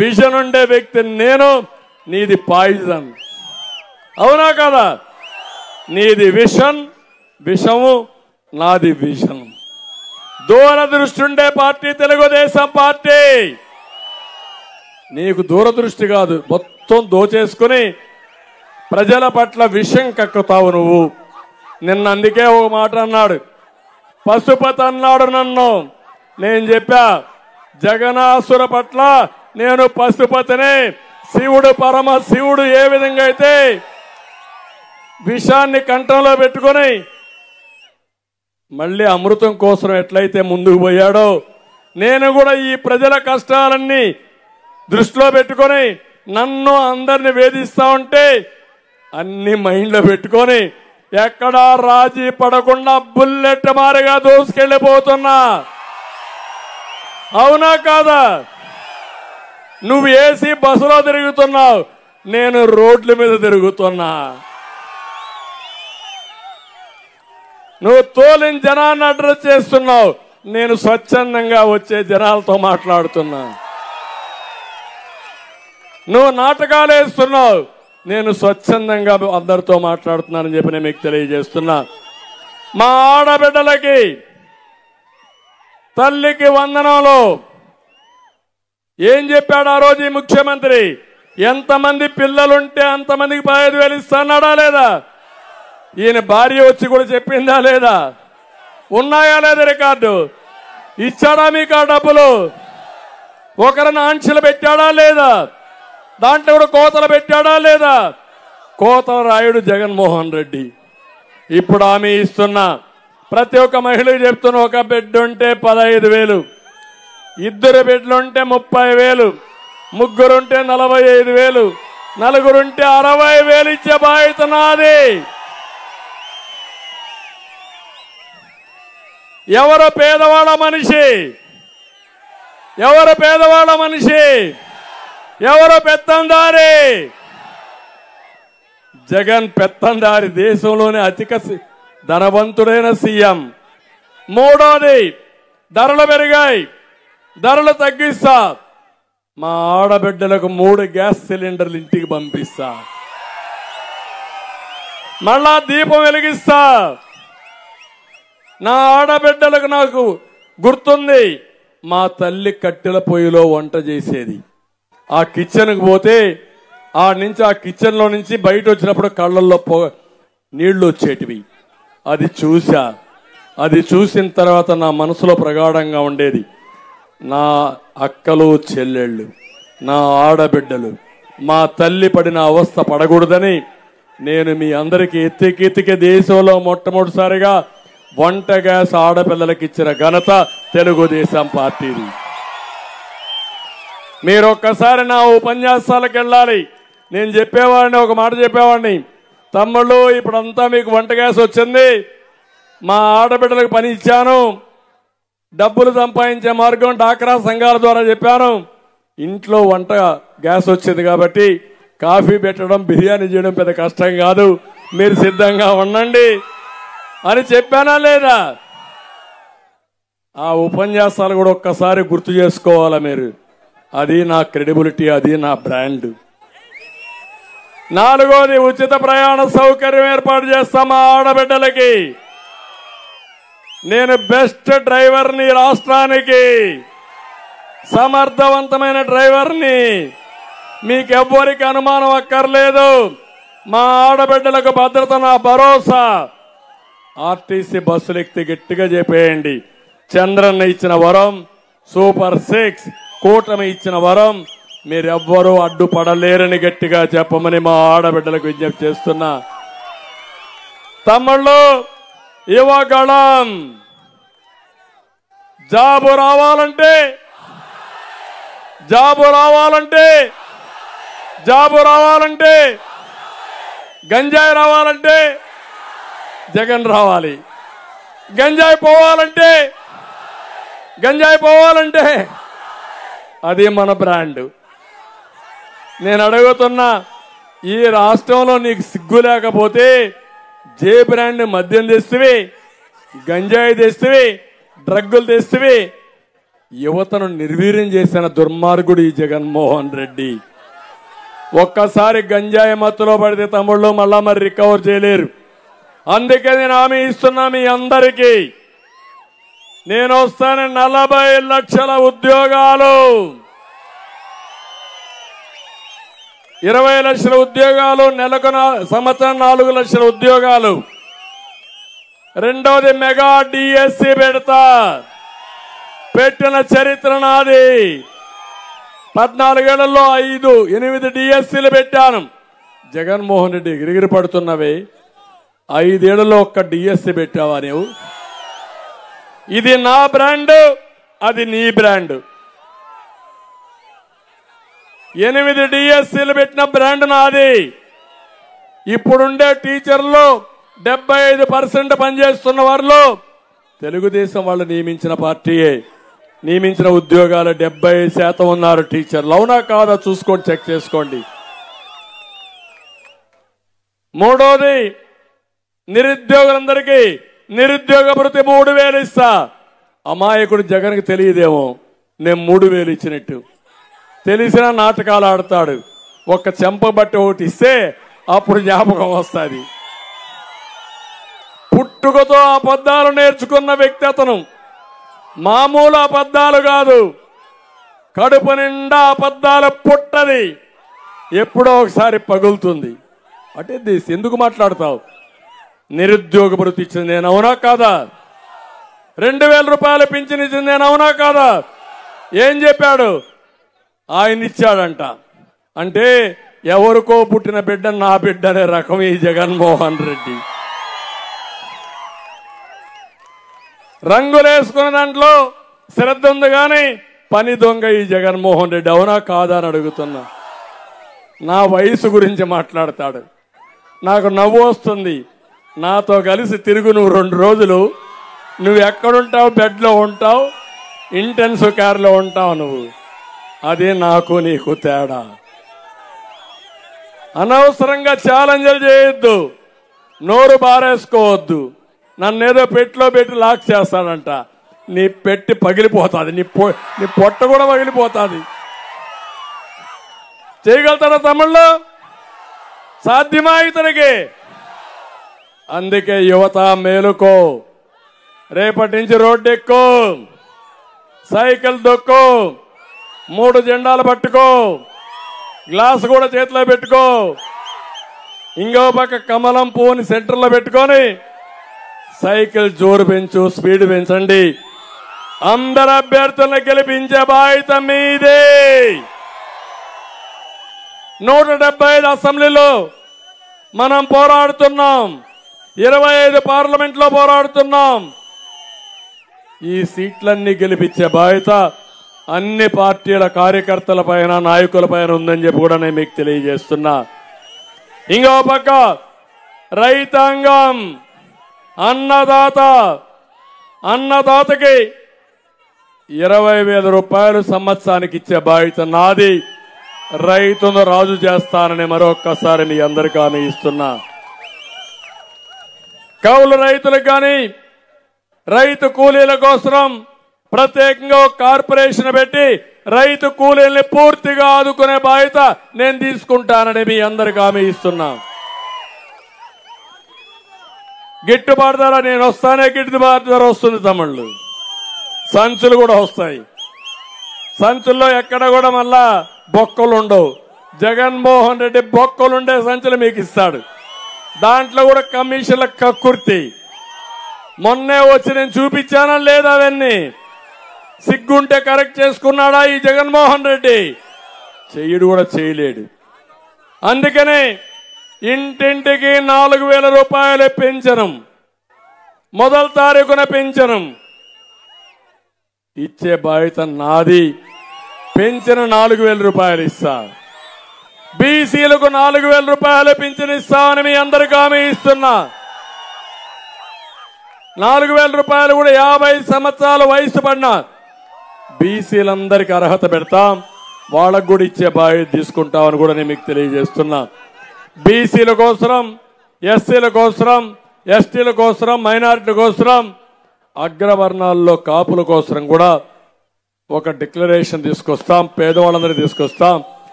విజన్ ఉండే వ్యక్తి నేను. నీది పాయిజన్, అవునా కదా? నీది విషము, నాది విజన్. దూరదృష్టి ఉండే పార్టీ తెలుగుదేశం పార్టీ. నీకు దూరదృష్టి కాదు, మొత్తం దోచేసుకుని ప్రజల పట్ల విషం కక్కుతావు నువ్వు. నిన్న అందుకే ఒక మాట అన్నాడు, పశుపతి అన్నాడు నన్ను. నేను చెప్పా, జగనాసుర పట్ల నేను పశుపతిని. శివుడు పరమ శివుడు ఏ విధంగా అయితే విషాన్ని కంఠంలో పెట్టుకొని మళ్ళీ అమృతం కోసం ఎట్లయితే ముందుకు పోయాడో, నేను కూడా ఈ ప్రజల కష్టాలన్నీ దృష్టిలో పెట్టుకొని నన్ను అందరిని వేధిస్తా ఉంటే అన్ని మైండ్లో పెట్టుకొని ఎక్కడా రాజీ పడకుండా బుల్లెట్ మారిగా దూసుకెళ్లిపోతున్నా. అవునా కాదా? నువ్వు ఏసీ బస్సులో తిరుగుతున్నావు, నేను రోడ్ల మీద తిరుగుతున్నా. నువ్వు తోలిన జనాన్ని అడ్రస్ చేస్తున్నావు, నేను స్వచ్ఛందంగా వచ్చే జనాలతో మాట్లాడుతున్నా. నువ్వు నాటకాలు వేస్తున్నావు, నేను స్వచ్ఛందంగా అందరితో మాట్లాడుతున్నానని చెప్పి నేను మీకు తెలియజేస్తున్నా. మా ఆడబిడ్డలకి తల్లికి వందనంలో ఏం చెప్పాడు ఆ రోజు ఈ ముఖ్యమంత్రి? ఎంతమంది పిల్లలుంటే అంతమందికి 15,000 ఇస్తాడా లేదా? ఈయన భార్య వచ్చి కూడా చెప్పిందా లేదా? ఉన్నాయా లేదా రికార్డు? ఇచ్చాడా మీకు ఆ డబ్బులు? ఒకరిని ఆంక్షలు పెట్టాడా లేదా? దాంట్లో కూడా కోతలు పెట్టాడా లేదా? కోతల రాయుడు జగన్మోహన్ రెడ్డి. ఇప్పుడు ఆమె ఇస్తున్నా, ప్రతి ఒక్క మహిళకి చెప్తున్నా, ఒక బిడ్డ ఉంటే 15,000, 2 బిడ్డలుంటే 30,000, ముగ్గురుంటే 45,000, నలుగురుంటే 60,000 ఇచ్చే బాధ్యత నాది. ఎవరు పేదవాళ్ళ మనిషి? ఎవరు పేదవాళ్ళ మనిషి? ఎవరు పెత్తందారి? జగన్ పెత్తందారి, దేశంలోనే అధిక ధనవంతుడైన సీఎం. మూడోది, ధరలు పెరిగాయి, ధరలు తగ్గిస్తా. మా ఆడబిడ్డలకు 3 గ్యాస్ సిలిండర్లు ఇంటికి పంపిస్తా. మళ్ళా దీపం వెలిగిస్తా. నా ఆడబిడ్డలకు నాకు గుర్తుంది, మా తల్లి కట్టెల పొయ్యిలో వంట చేసేది. ఆ కిచెన్కి పోతే ఆ కిచెన్లో నుంచి బయట వచ్చినప్పుడు కళ్ళల్లో నీళ్లు వచ్చేటివి. అది చూసా. అది చూసిన తర్వాత నా మనసులో ప్రగాఢంగా ఉండేది, నా అక్కలు చెల్లెళ్ళు, నా ఆడబిడ్డలు, మా తల్లి పడిన అవస్థ పడకూడదని నేను మీ అందరికీ ఎత్తికి దేశంలో మొట్టమొదటిసారిగా వంట గ్యాస్ ఆడపిల్లలకి ఇచ్చిన ఘనత తెలుగుదేశం పార్టీది. మీరు ఒక్కసారి నా ఉపన్యాసాలకు వెళ్ళాలి. నేను చెప్పేవాడిని, ఒక మాట చెప్పేవాడిని, తమ్ముళ్ళు ఇప్పుడంతా మీకు వంట గ్యాస్ వచ్చింది, మా ఆడబిడ్డలకు పని ఇచ్చాను, డబ్బులు సంపాదించే మార్గం డాక్రా సంఘాల ద్వారా చెప్పాను, ఇంట్లో వంట గ్యాస్ వచ్చింది కాబట్టి కాఫీ పెట్టడం బిర్యానీ చేయడం పెద్ద కష్టం కాదు, మీరు సిద్ధంగా ఉండండి అని చెప్పానా లేదా? ఆ ఉపన్యాసాలు కూడా ఒక్కసారి గుర్తు చేసుకోవాలా మీరు. అది నా క్రెడిబిలిటీ, అది నా బ్రాండ్. నాలుగోది, ఉచిత ప్రయాణ సౌకర్యం ఏర్పాటు చేస్తాం మా ఆడబిడ్డలకి. నేను బెస్ట్ డ్రైవర్ని, రాష్ట్రానికి సమర్థవంతమైన డ్రైవర్ని, మీకెవ్వరికి అనుమానం అక్కర్లేదు. మా ఆడబిడ్డలకు భద్రత నా భరోసా. ఆర్టీసీ బస్సులు ఎక్కితే గట్టిగా చెప్పేయండి, చంద్రన్న ఇచ్చిన వరం, సూపర్ 6 కూటమి ఇచ్చిన వరం, మీరెవ్వరూ అడ్డుపడలేరని గట్టిగా చెప్పమని మా ఆడబిడ్డలకు విజ్ఞప్తి చేస్తున్నా. తమ్ముళ్ళు, యువగళం జాబు రావాలంటే గంజాయి రావాలంటే జగన్ రావాలి, గంజాయి పోవాలంటే అది మన బ్రాండ్. నేను అడుగుతున్నా, ఈ రాష్ట్రంలో నీకు సిగ్గు లేకపోతే జే బ్రాండ్ మద్యం తెస్తువి, గంజాయి తెస్తువి, డ్రగ్గులు తెస్తువి, యువతను నిర్వీర్యం చేసిన దుర్మార్గుడు ఈ జగన్మోహన్ రెడ్డి. ఒక్కసారి గంజాయి మత్తులో పడితే తమ్ముళ్ళు మళ్ళా మరి రికవర్ చేయలేరు. అందుకే నేను హామీ ఇస్తున్నా మీ అందరికీ, నేను వస్తాను 40 లక్షల ఉద్యోగాలు, 20 లక్షల ఉద్యోగాలు, నెలకు సంవత్సరం 4 లక్షల ఉద్యోగాలు. రెండోది, మెగా డిఎస్సి పెడతా. పెట్టిన చరిత్ర నాది. 14 ఏళ్లలో 8 డిఎస్సీలు పెట్టాను. జగన్మోహన్ రెడ్డి ఎగిరిగిరి పడుతున్నవే, 5 ఏళ్లలో ఒక్క డిఎస్సి పెట్టావా నువ్వు? ఇది నా బ్రాండ్, అది నీ బ్రాండ్. 8 డిఎస్సీలు పెట్టిన బ్రాండ్ నాది. ఇప్పుడుండే టీచర్లు 75% పనిచేస్తున్న వారిలో తెలుగుదేశం వాళ్ళు నియమించిన పార్టీయే. నియమించిన ఉద్యోగాలు 70% ఉన్నారు టీచర్లు. అవునా కాదా చూసుకోండి, చెక్ చేసుకోండి. మూడోది, నిరుద్యోగులందరికీ నిరుద్యోగ భృతి 3000 ఇస్తా. అమాయకుడు జగన్కి తెలియదేమో నేను 3000 ఇచ్చినట్టు. తెలిసిన నాటకాలు ఆడతాడు. ఒక్క చెంపబట్టి ఒకటి ఇస్తే అప్పుడు జ్ఞాపకం వస్తుంది. పుట్టుకతో అబద్ధాలు నేర్చుకున్న వ్యక్తి అతను. మామూలు అబద్ధాలు కాదు, కడుపు నిండా అబద్ధాలు పుట్టది, ఎప్పుడో ఒకసారి పగులుతుంది. అంటే ఎందుకు మాట్లాడతావు? నిరుద్యోగ భృతి ఇచ్చింది నేను, అవునా కాదా? 2000 రూపాయలు పింఛన్ ఇచ్చింది నేను, అవునా కాదా? ఏం చెప్పాడు? ఆయన ఇచ్చాడంట. అంటే ఎవరికో పుట్టిన బిడ్డ నా బిడ్డ అనే రకం ఈ జగన్మోహన్ రెడ్డి. రంగులేసుకున్న దాంట్లో శ్రద్ధ ఉంది కానీ పని దొంగ ఈ జగన్మోహన్ రెడ్డి, అవునా కాదా అని అడుగుతున్నా. నా వయసు గురించి మాట్లాడతాడు. నాకు నవ్వు వస్తుంది. నాతో కలిసి తిరుగు నువ్వు 2 రోజులు. నువ్వు ఎక్కడుంటావు? బెడ్లో ఉంటావు, ఇంటెన్సివ్ కేర్లో ఉంటావు నువ్వు. అదే నాకు నీకు తేడా. అనవసరంగా ఛాలెంజ్లు చేయొద్దు, నోరు బారేసుకోవద్దు. నన్నేదో పెట్టిలో పెట్టి లాక్ చేస్తాడంట. నీ పెట్టి పగిలిపోతుంది, నీ పొట్ట కూడా పగిలిపోతుంది. చేయగలుగుతాడా తమ్ముళ్ళు? సాధ్యమా ఇతనికి? అందుకే యువత మేలుకో. రేపటి నుంచి రోడ్డు ఎక్కు, సైకిల్ దొక్కు, 3 జెండాలు పట్టుకో, గ్లాస్ కూడా చేతిలో పెట్టుకో, ఇంకో పక్క కమలం పువ్వుని సెంటర్లో పెట్టుకొని సైకిల్ జోరు పెంచు, స్పీడ్ పెంచండి. అందరు అభ్యర్థులను గెలిపించే బాధ్యత మీదే. 175 అసెంబ్లీలో మనం పోరాడుతున్నాం, 25 పార్లమెంట్లో పోరాడుతున్నాం. ఈ సీట్లన్నీ గెలిపించే బాధ్యత అన్ని పార్టీల కార్యకర్తల పైన, నాయకుల పైన ఉందని చెప్పి కూడా నేను మీకు తెలియజేస్తున్నా. ఇంకో పక్క రైతాంగం, అన్నదాతకి 20,000 రూపాయలు సంవత్సరానికి ఇచ్చే బాధ్యత నాది. రైతును రాజు చేస్తానని మరొక్కసారి మీ అందరికీ హామీ ఇస్తున్నా. కౌలు రైతులకు కానీ, రైతు కూలీల కోసం ప్రత్యేకంగా కార్పొరేషన్ పెట్టి రైతు కూలీల్ని పూర్తిగా ఆదుకునే బాధ్యత నేను తీసుకుంటానని మీ అందరికీ హామీ ఇస్తున్నా. గిట్టుబాటు ధర నేను వస్తానే, గిట్టుబాటు ధర వస్తుంది తమ్ముళ్ళు. సంచులు కూడా వస్తాయి. సంచుల్లో ఎక్కడ కూడా మళ్ళా బొక్కలు ఉండవు. జగన్మోహన్ రెడ్డి బొక్కలుండే సంచులు మీకు ఇస్తాడు. దాంట్లో కూడా కమిషన్ల కక్కుర్తి. మొన్నే వచ్చి నేను చూపించానా లేదా? అవన్నీ సిగ్గుంటే కరెక్ట్ చేసుకున్నాడా ఈ జగన్మోహన్ రెడ్డి? చెయ్యడు కూడా చేయలేడు. అందుకనే ఇంటింటికి 4,000 రూపాయలు పెంచనం, మొదటి తారీఖున పెంచనం ఇచ్చే బాధ్యత నాది. పెంచిన 4,000 రూపాయలు ఇస్తా. బీసీలకు 4,000 రూపాయలు పింఛన్ ఇస్తామని మీ అందరికీ హామీ ఇస్తున్నా. 4,000 రూపాయలు కూడా 50 సంవత్సరాల వయసు పడిన బీసీలందరికీ అర్హత పెడతాం. వాళ్ళకు కూడా ఇచ్చే బాధ్యత తీసుకుంటామని కూడా నేను మీకు తెలియజేస్తున్నా. బీసీల కోసం, ఎస్సీల కోసం, ఎస్టీల కోసం, మైనారిటీల కోసం, అగ్రవర్ణాల్లో కాపుల కోసం కూడా ఒక డిక్లరేషన్ తీసుకొస్తాం. పేదవాళ్ళందరికీ తీసుకొస్తాం.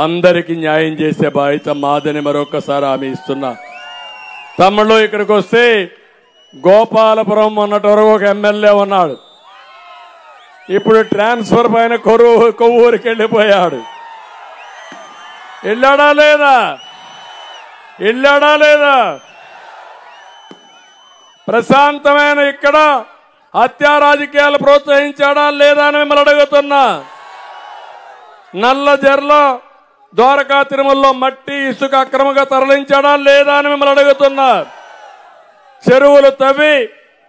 అందరికీ న్యాయం చేసే బాధ్యత మాదని మరొకసారి హామీ ఇస్తున్నా. తమ్ముళ్ళు, ఇక్కడికి వస్తే గోపాలపురం మొన్నటి వరకు ఒక ఎమ్మెల్యే ఉన్నాడు. ఇప్పుడు ట్రాన్స్ఫర్ పైన కొవ్వూరికి వెళ్ళిపోయాడు. వెళ్ళాడా లేదా? ప్రశాంతమైన ఇక్కడ హత్యా రాజకీయాలు ప్రోత్సహించాడా లేదా అని మిమ్మల్ని అడుగుతున్నా. నల్లజర్ల, ద్వారకా, తిరుమలలో మట్టి, ఇసుక అక్రమంగా తరలించాడా లేదా అని మిమ్మల్ని అడుగుతున్నా. చెరువులు తవ్వి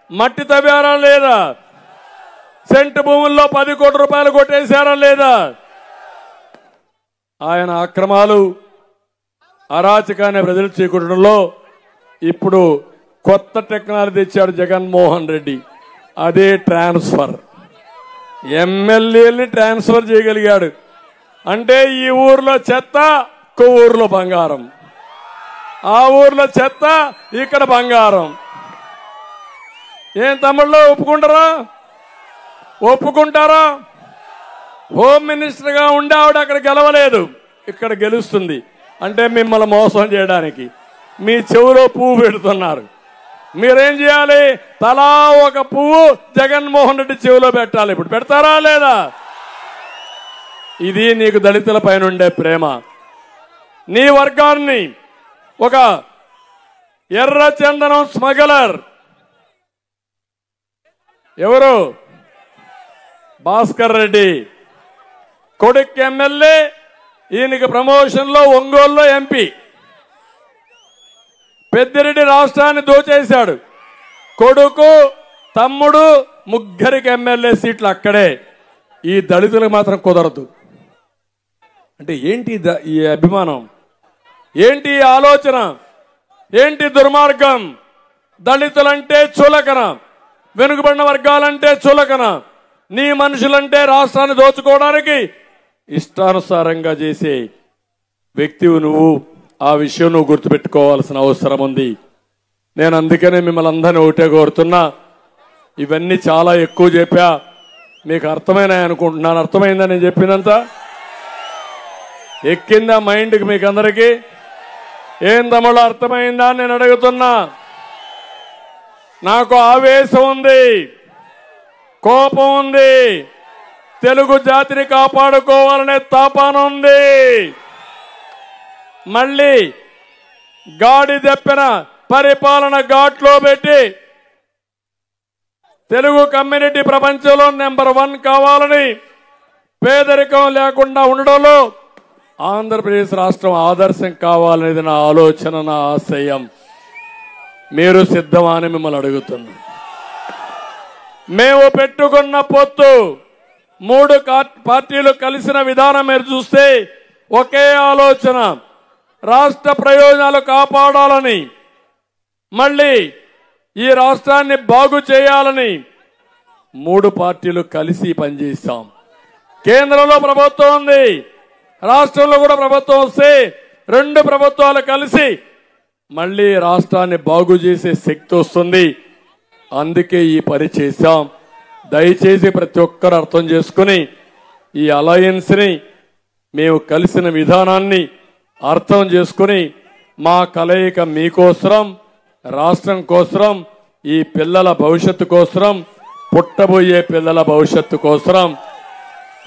మట్టి తవ్వారా లేదా? సెంటు భూముల్లో 10 కోట్ల రూపాయలు కొట్టేశారా లేదా? ఆయన అక్రమాలు, అరాచకాన్ని ప్రజలు చీకూటంలో ఇప్పుడు కొత్త టెక్నాలజీ తెచ్చాడు జగన్మోహన్ రెడ్డి. అదే ట్రాన్స్ఫర్. ఎమ్మెల్యేని ట్రాన్స్ఫర్ చేయగలిగాడు. అంటే ఈ ఊర్లో చెత్త, ఊర్లో బంగారం, ఆ ఊర్లో చెత్త, ఇక్కడ బంగారం. ఏం తమ్ముళ్ళు, ఒప్పుకుంటారా? హోమ్ మినిస్టర్ గా ఉండి ఆవిడ అక్కడ గెలవలేదు, ఇక్కడ గెలుస్తుంది. అంటే మిమ్మల్ని మోసం చేయడానికి మీ చెవులో పువ్వు పెడుతున్నారు. మీరేం చేయాలి? తలా ఒక పువ్వు జగన్మోహన్ రెడ్డి చెవిలో పెట్టాలి. ఇప్పుడు పెడతారా లేదా? ఇది నీకు దళితుల పైన ఉండే ప్రేమ. నీ వర్గాన్ని ఒక ఎర్రచందనం స్మగ్లర్ ఎవరు? భాస్కర్ రెడ్డి కొడుకు ఎమ్మెల్యే, ఈయనకి ప్రమోషన్ లో ఒంగోలులో ఎంపీ. పెద్దిరెడ్డి రాష్ట్రాన్ని దోచేశాడు. కొడుకు, తమ్ముడు, ముగ్గురికి ఎమ్మెల్యే సీట్లు అక్కడే. ఈ దళితులకు మాత్రం కుదరదు. అంటే ఏంటి ఈ అభిమానం? ఏంటి ఈ ఆలోచన? ఏంటి దుర్మార్గం? దళితులంటే చులకన, వెనుకబడిన వర్గాలంటే చులకన, నీ మనుషులంటే రాష్ట్రాన్ని దోచుకోవడానికి ఇష్టానుసారంగా చేసే వ్యక్తివి నువ్వు. ఆ విషయం నువ్వు గుర్తుపెట్టుకోవాల్సిన అవసరం ఉంది. నేను అందుకనే మిమ్మల్ని అందరినీ ఒకటే కోరుతున్నా. ఇవన్నీ చాలా ఎక్కువ చెప్పా, మీకు అర్థమైనాయి అనుకుంటున్నాను. అర్థమైందా నేను చెప్పినంత? ఎక్కిందా మైండ్కి మీకు అందరికీ? ఏం తమ్ముళ్ళు, అర్థమైందా అని నేను అడుగుతున్నా. నాకు ఆవేశం ఉంది, కోపం ఉంది, తెలుగు జాతిని కాపాడుకోవాలనే తాపన ఉంది. మళ్ళీ గాడి దెప్పిన పరిపాలన ఘాట్లో పెట్టి తెలుగు కమ్యూనిటీ ప్రపంచంలో నెంబర్ 1 కావాలని, పేదరికం లేకుండా ఉండడంలో ఆంధ్రప్రదేశ్ రాష్ట్రం ఆదర్శం కావాలనేది నా ఆలోచన, నా ఆశయం. మీరు సిద్ధమా అని మిమ్మల్ని అడుగుతున్నాం. మేము పెట్టుకున్న పొత్తు 3 పార్టీలు కలిసిన విధానం మీరు చూస్తే ఒకే ఆలోచన, రాష్ట్ర ప్రయోజనాలు కాపాడాలని, మళ్ళీ ఈ రాష్ట్రాన్ని బాగు చేయాలని 3 పార్టీలు కలిసి పనిచేస్తాం. కేంద్రంలో ప్రభుత్వం ఉంది, రాష్ట్రంలో కూడా ప్రభుత్వం వస్తే 2 ప్రభుత్వాలు కలిసి మళ్ళీ రాష్ట్రాన్ని బాగు చేసే శక్తి వస్తుంది. అందుకే ఈ పని చేశాం. దయచేసి ప్రతి ఒక్కరు అర్థం చేసుకుని ఈ అలయన్స్ ని, మేము కలిసిన విధానాన్ని అర్థం చేసుకుని మా కలయిక మీకోసరం, రాష్ట్రం కోసరం, ఈ పిల్లల భవిష్యత్తు కోసరం, పుట్టబోయే పిల్లల భవిష్యత్తు కోసరం,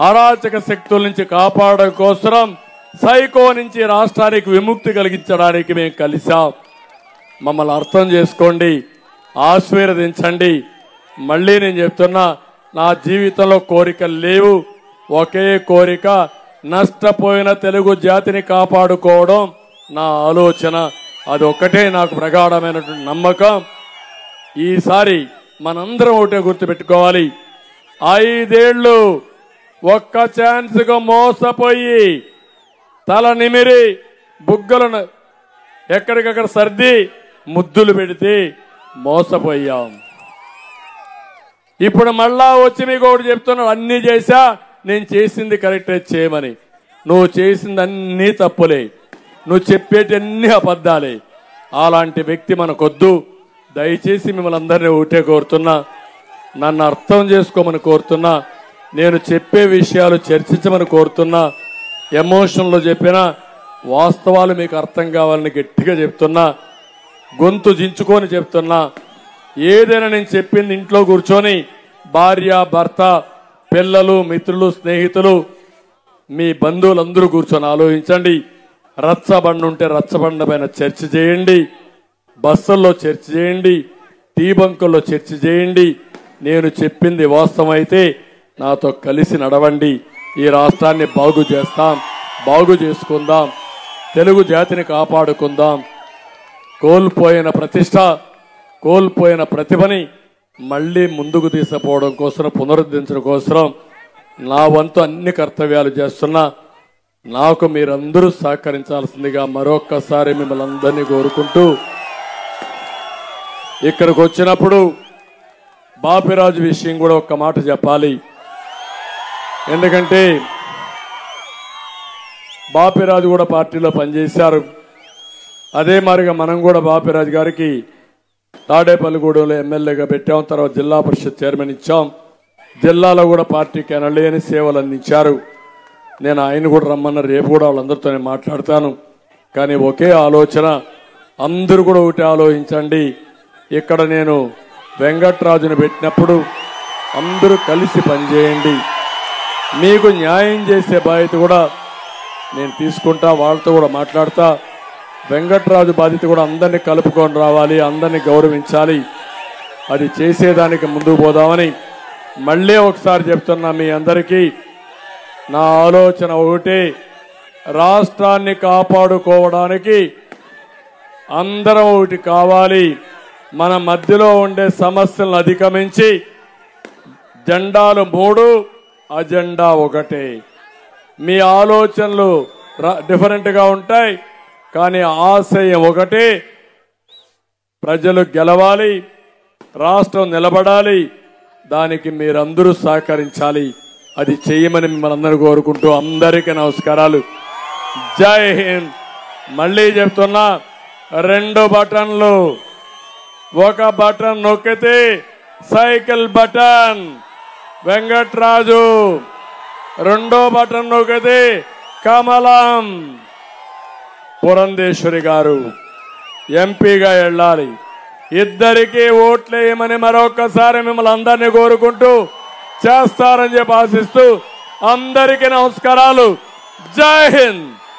అరాచక శక్తుల నుంచి కాపాడడం కోసరం, సైకో నుంచి రాష్ట్రానికి విముక్తి కలిగించడానికి మేము కలిసాం. మమ్మల్ని అర్థం చేసుకోండి, ఆశీర్వదించండి. మళ్ళీ నేను చెప్తున్నా, నా జీవితంలో కోరికలు లేవు. ఒకే కోరిక, నష్టపోయిన తెలుగు జాతిని కాపాడుకోవడం నా ఆలోచన. అది ఒక్కటే నాకు ప్రగాఢమైనటువంటి నమ్మకం. ఈసారి మనందరం ఒకటే గుర్తుపెట్టుకోవాలి, 5 ఏళ్లు ఒక్క ఛాన్స్గా మోసపోయి తల నిమిరి బుగ్గలను ఎక్కడికక్కడ సర్ది ముద్దులు పెడితే మోసపోయాం. ఇప్పుడు మళ్ళా వచ్చి మీకు ఒకటి చెప్తున్నాను, అన్ని చేశా, నేను చేసింది కరెక్టే చేయమని. నువ్వు చేసింది అన్నీ తప్పులే, నువ్వు చెప్పేటన్ని అబద్ధాలే. అలాంటి వ్యక్తి మనకొద్దు. దయచేసి మిమ్మల్ని అందరినీ ఒకటే కోరుతున్నా, నన్ను అర్థం చేసుకోమని కోరుతున్నా, నేను చెప్పే విషయాలు చర్చించమని కోరుతున్నా. ఎమోషన్లో చెప్పినా వాస్తవాలు మీకు అర్థం కావాలని గట్టిగా చెప్తున్నా, గొంతు దించుకొని చెప్తున్నా. ఏదైనా నేను చెప్పింది ఇంట్లో కూర్చొని భార్య, భర్త, పిల్లలు, మిత్రులు, స్నేహితులు, మీ బంధువులందరూ కూర్చొని ఆలోచించండి. రచ్చబండ ఉంటే రచ్చబండ పైన చర్చ చేయండి, బస్సుల్లో చర్చ చేయండి, టీ బంకుల్లో చర్చ చేయండి. నేను చెప్పింది వాస్తవం అయితే నాతో కలిసి నడవండి. ఈ రాష్ట్రాన్ని బాగు చేస్తాం, బాగు చేసుకుందాం, తెలుగు జాతిని కాపాడుకుందాం. కోల్పోయిన ప్రతిష్ట, కోల్పోయిన ప్రతిభని మళ్ళీ ముందుకు తీసుకుపోవడం కోసం, పునరుద్ధరించడం కోసం నా వంతు అన్ని కర్తవ్యాలు చేస్తున్నా. నాకు మీరందరూ సహకరించాల్సిందిగా మరొక్కసారి మిమ్మల్ని అందరినీ కోరుకుంటూ, ఇక్కడికి వచ్చినప్పుడు బాపిరాజు విషయం కూడా ఒక్క మాట చెప్పాలి. ఎందుకంటే బాపిరాజు కూడా పార్టీలో పనిచేశారు. అదే మాదిరిగా మనం కూడా బాపిరాజు గారికి తాడేపల్లిగూడెంలో ఎమ్మెల్యేగా పెట్టాం, తర్వాత జిల్లా పరిషత్ చైర్మన్ ఇచ్చాం. జిల్లాలో కూడా పార్టీకి అనలేని సేవలు అందించారు. నేను ఆయన కూడా రమ్మన్న, రేపు కూడా వాళ్ళందరితో నేను మాట్లాడతాను. కానీ ఒకే ఆలోచన, అందరూ కూడా ఒకటి ఆలోచించండి. ఇక్కడ నేను వెంకట్రాజును పెట్టినప్పుడు అందరూ కలిసి పనిచేయండి. మీకు న్యాయం చేసే బాధ్యత కూడా నేను తీసుకుంటా, వాళ్ళతో కూడా మాట్లాడతా. వెంకట్రాజు బాధ్యత కూడా అందరినీ కలుపుకొని రావాలి, అందరినీ గౌరవించాలి. అది చేసేదానికి ముందుకు పోదామని మళ్ళీ ఒకసారి చెప్తున్నా. మీ అందరికీ నా ఆలోచన ఒకటే, రాష్ట్రాన్ని కాపాడుకోవడానికి అందరం ఒకటి కావాలి. మన మధ్యలో ఉండే సమస్యలను అధిగమించి జెండాలు 3, అజెండా ఒకటే. మీ ఆలోచనలు డిఫరెంట్గా ఉంటాయి, కానీ ఆశయం ఒకటే. ప్రజలు గెలవాలి, రాష్ట్రం నిలబడాలి. దానికి మీరందరూ సహకరించాలి. అది చేయమని మిమ్మల్ని అందరూ కోరుకుంటూ అందరికీ నమస్కారాలు. జై హింద్. మళ్ళీ చెప్తున్నా, 2 బటన్లు. ఒక బటన్ నొక్కితే సైకిల్ బటన్ వెంకట్రాజు, 2వ బటన్ నొక్కితే కమలం పురంధేశ్వరి గారు ఎంపీగా వెళ్ళాలి. ఇద్దరికీ ఓట్లేయమని మరొకసారి మిమ్మల్ని అందరినీ కోరుకుంటూ చేస్తారని చెప్పి ఆశిస్తూ అందరికీ నమస్కారాలు. జై హింద్.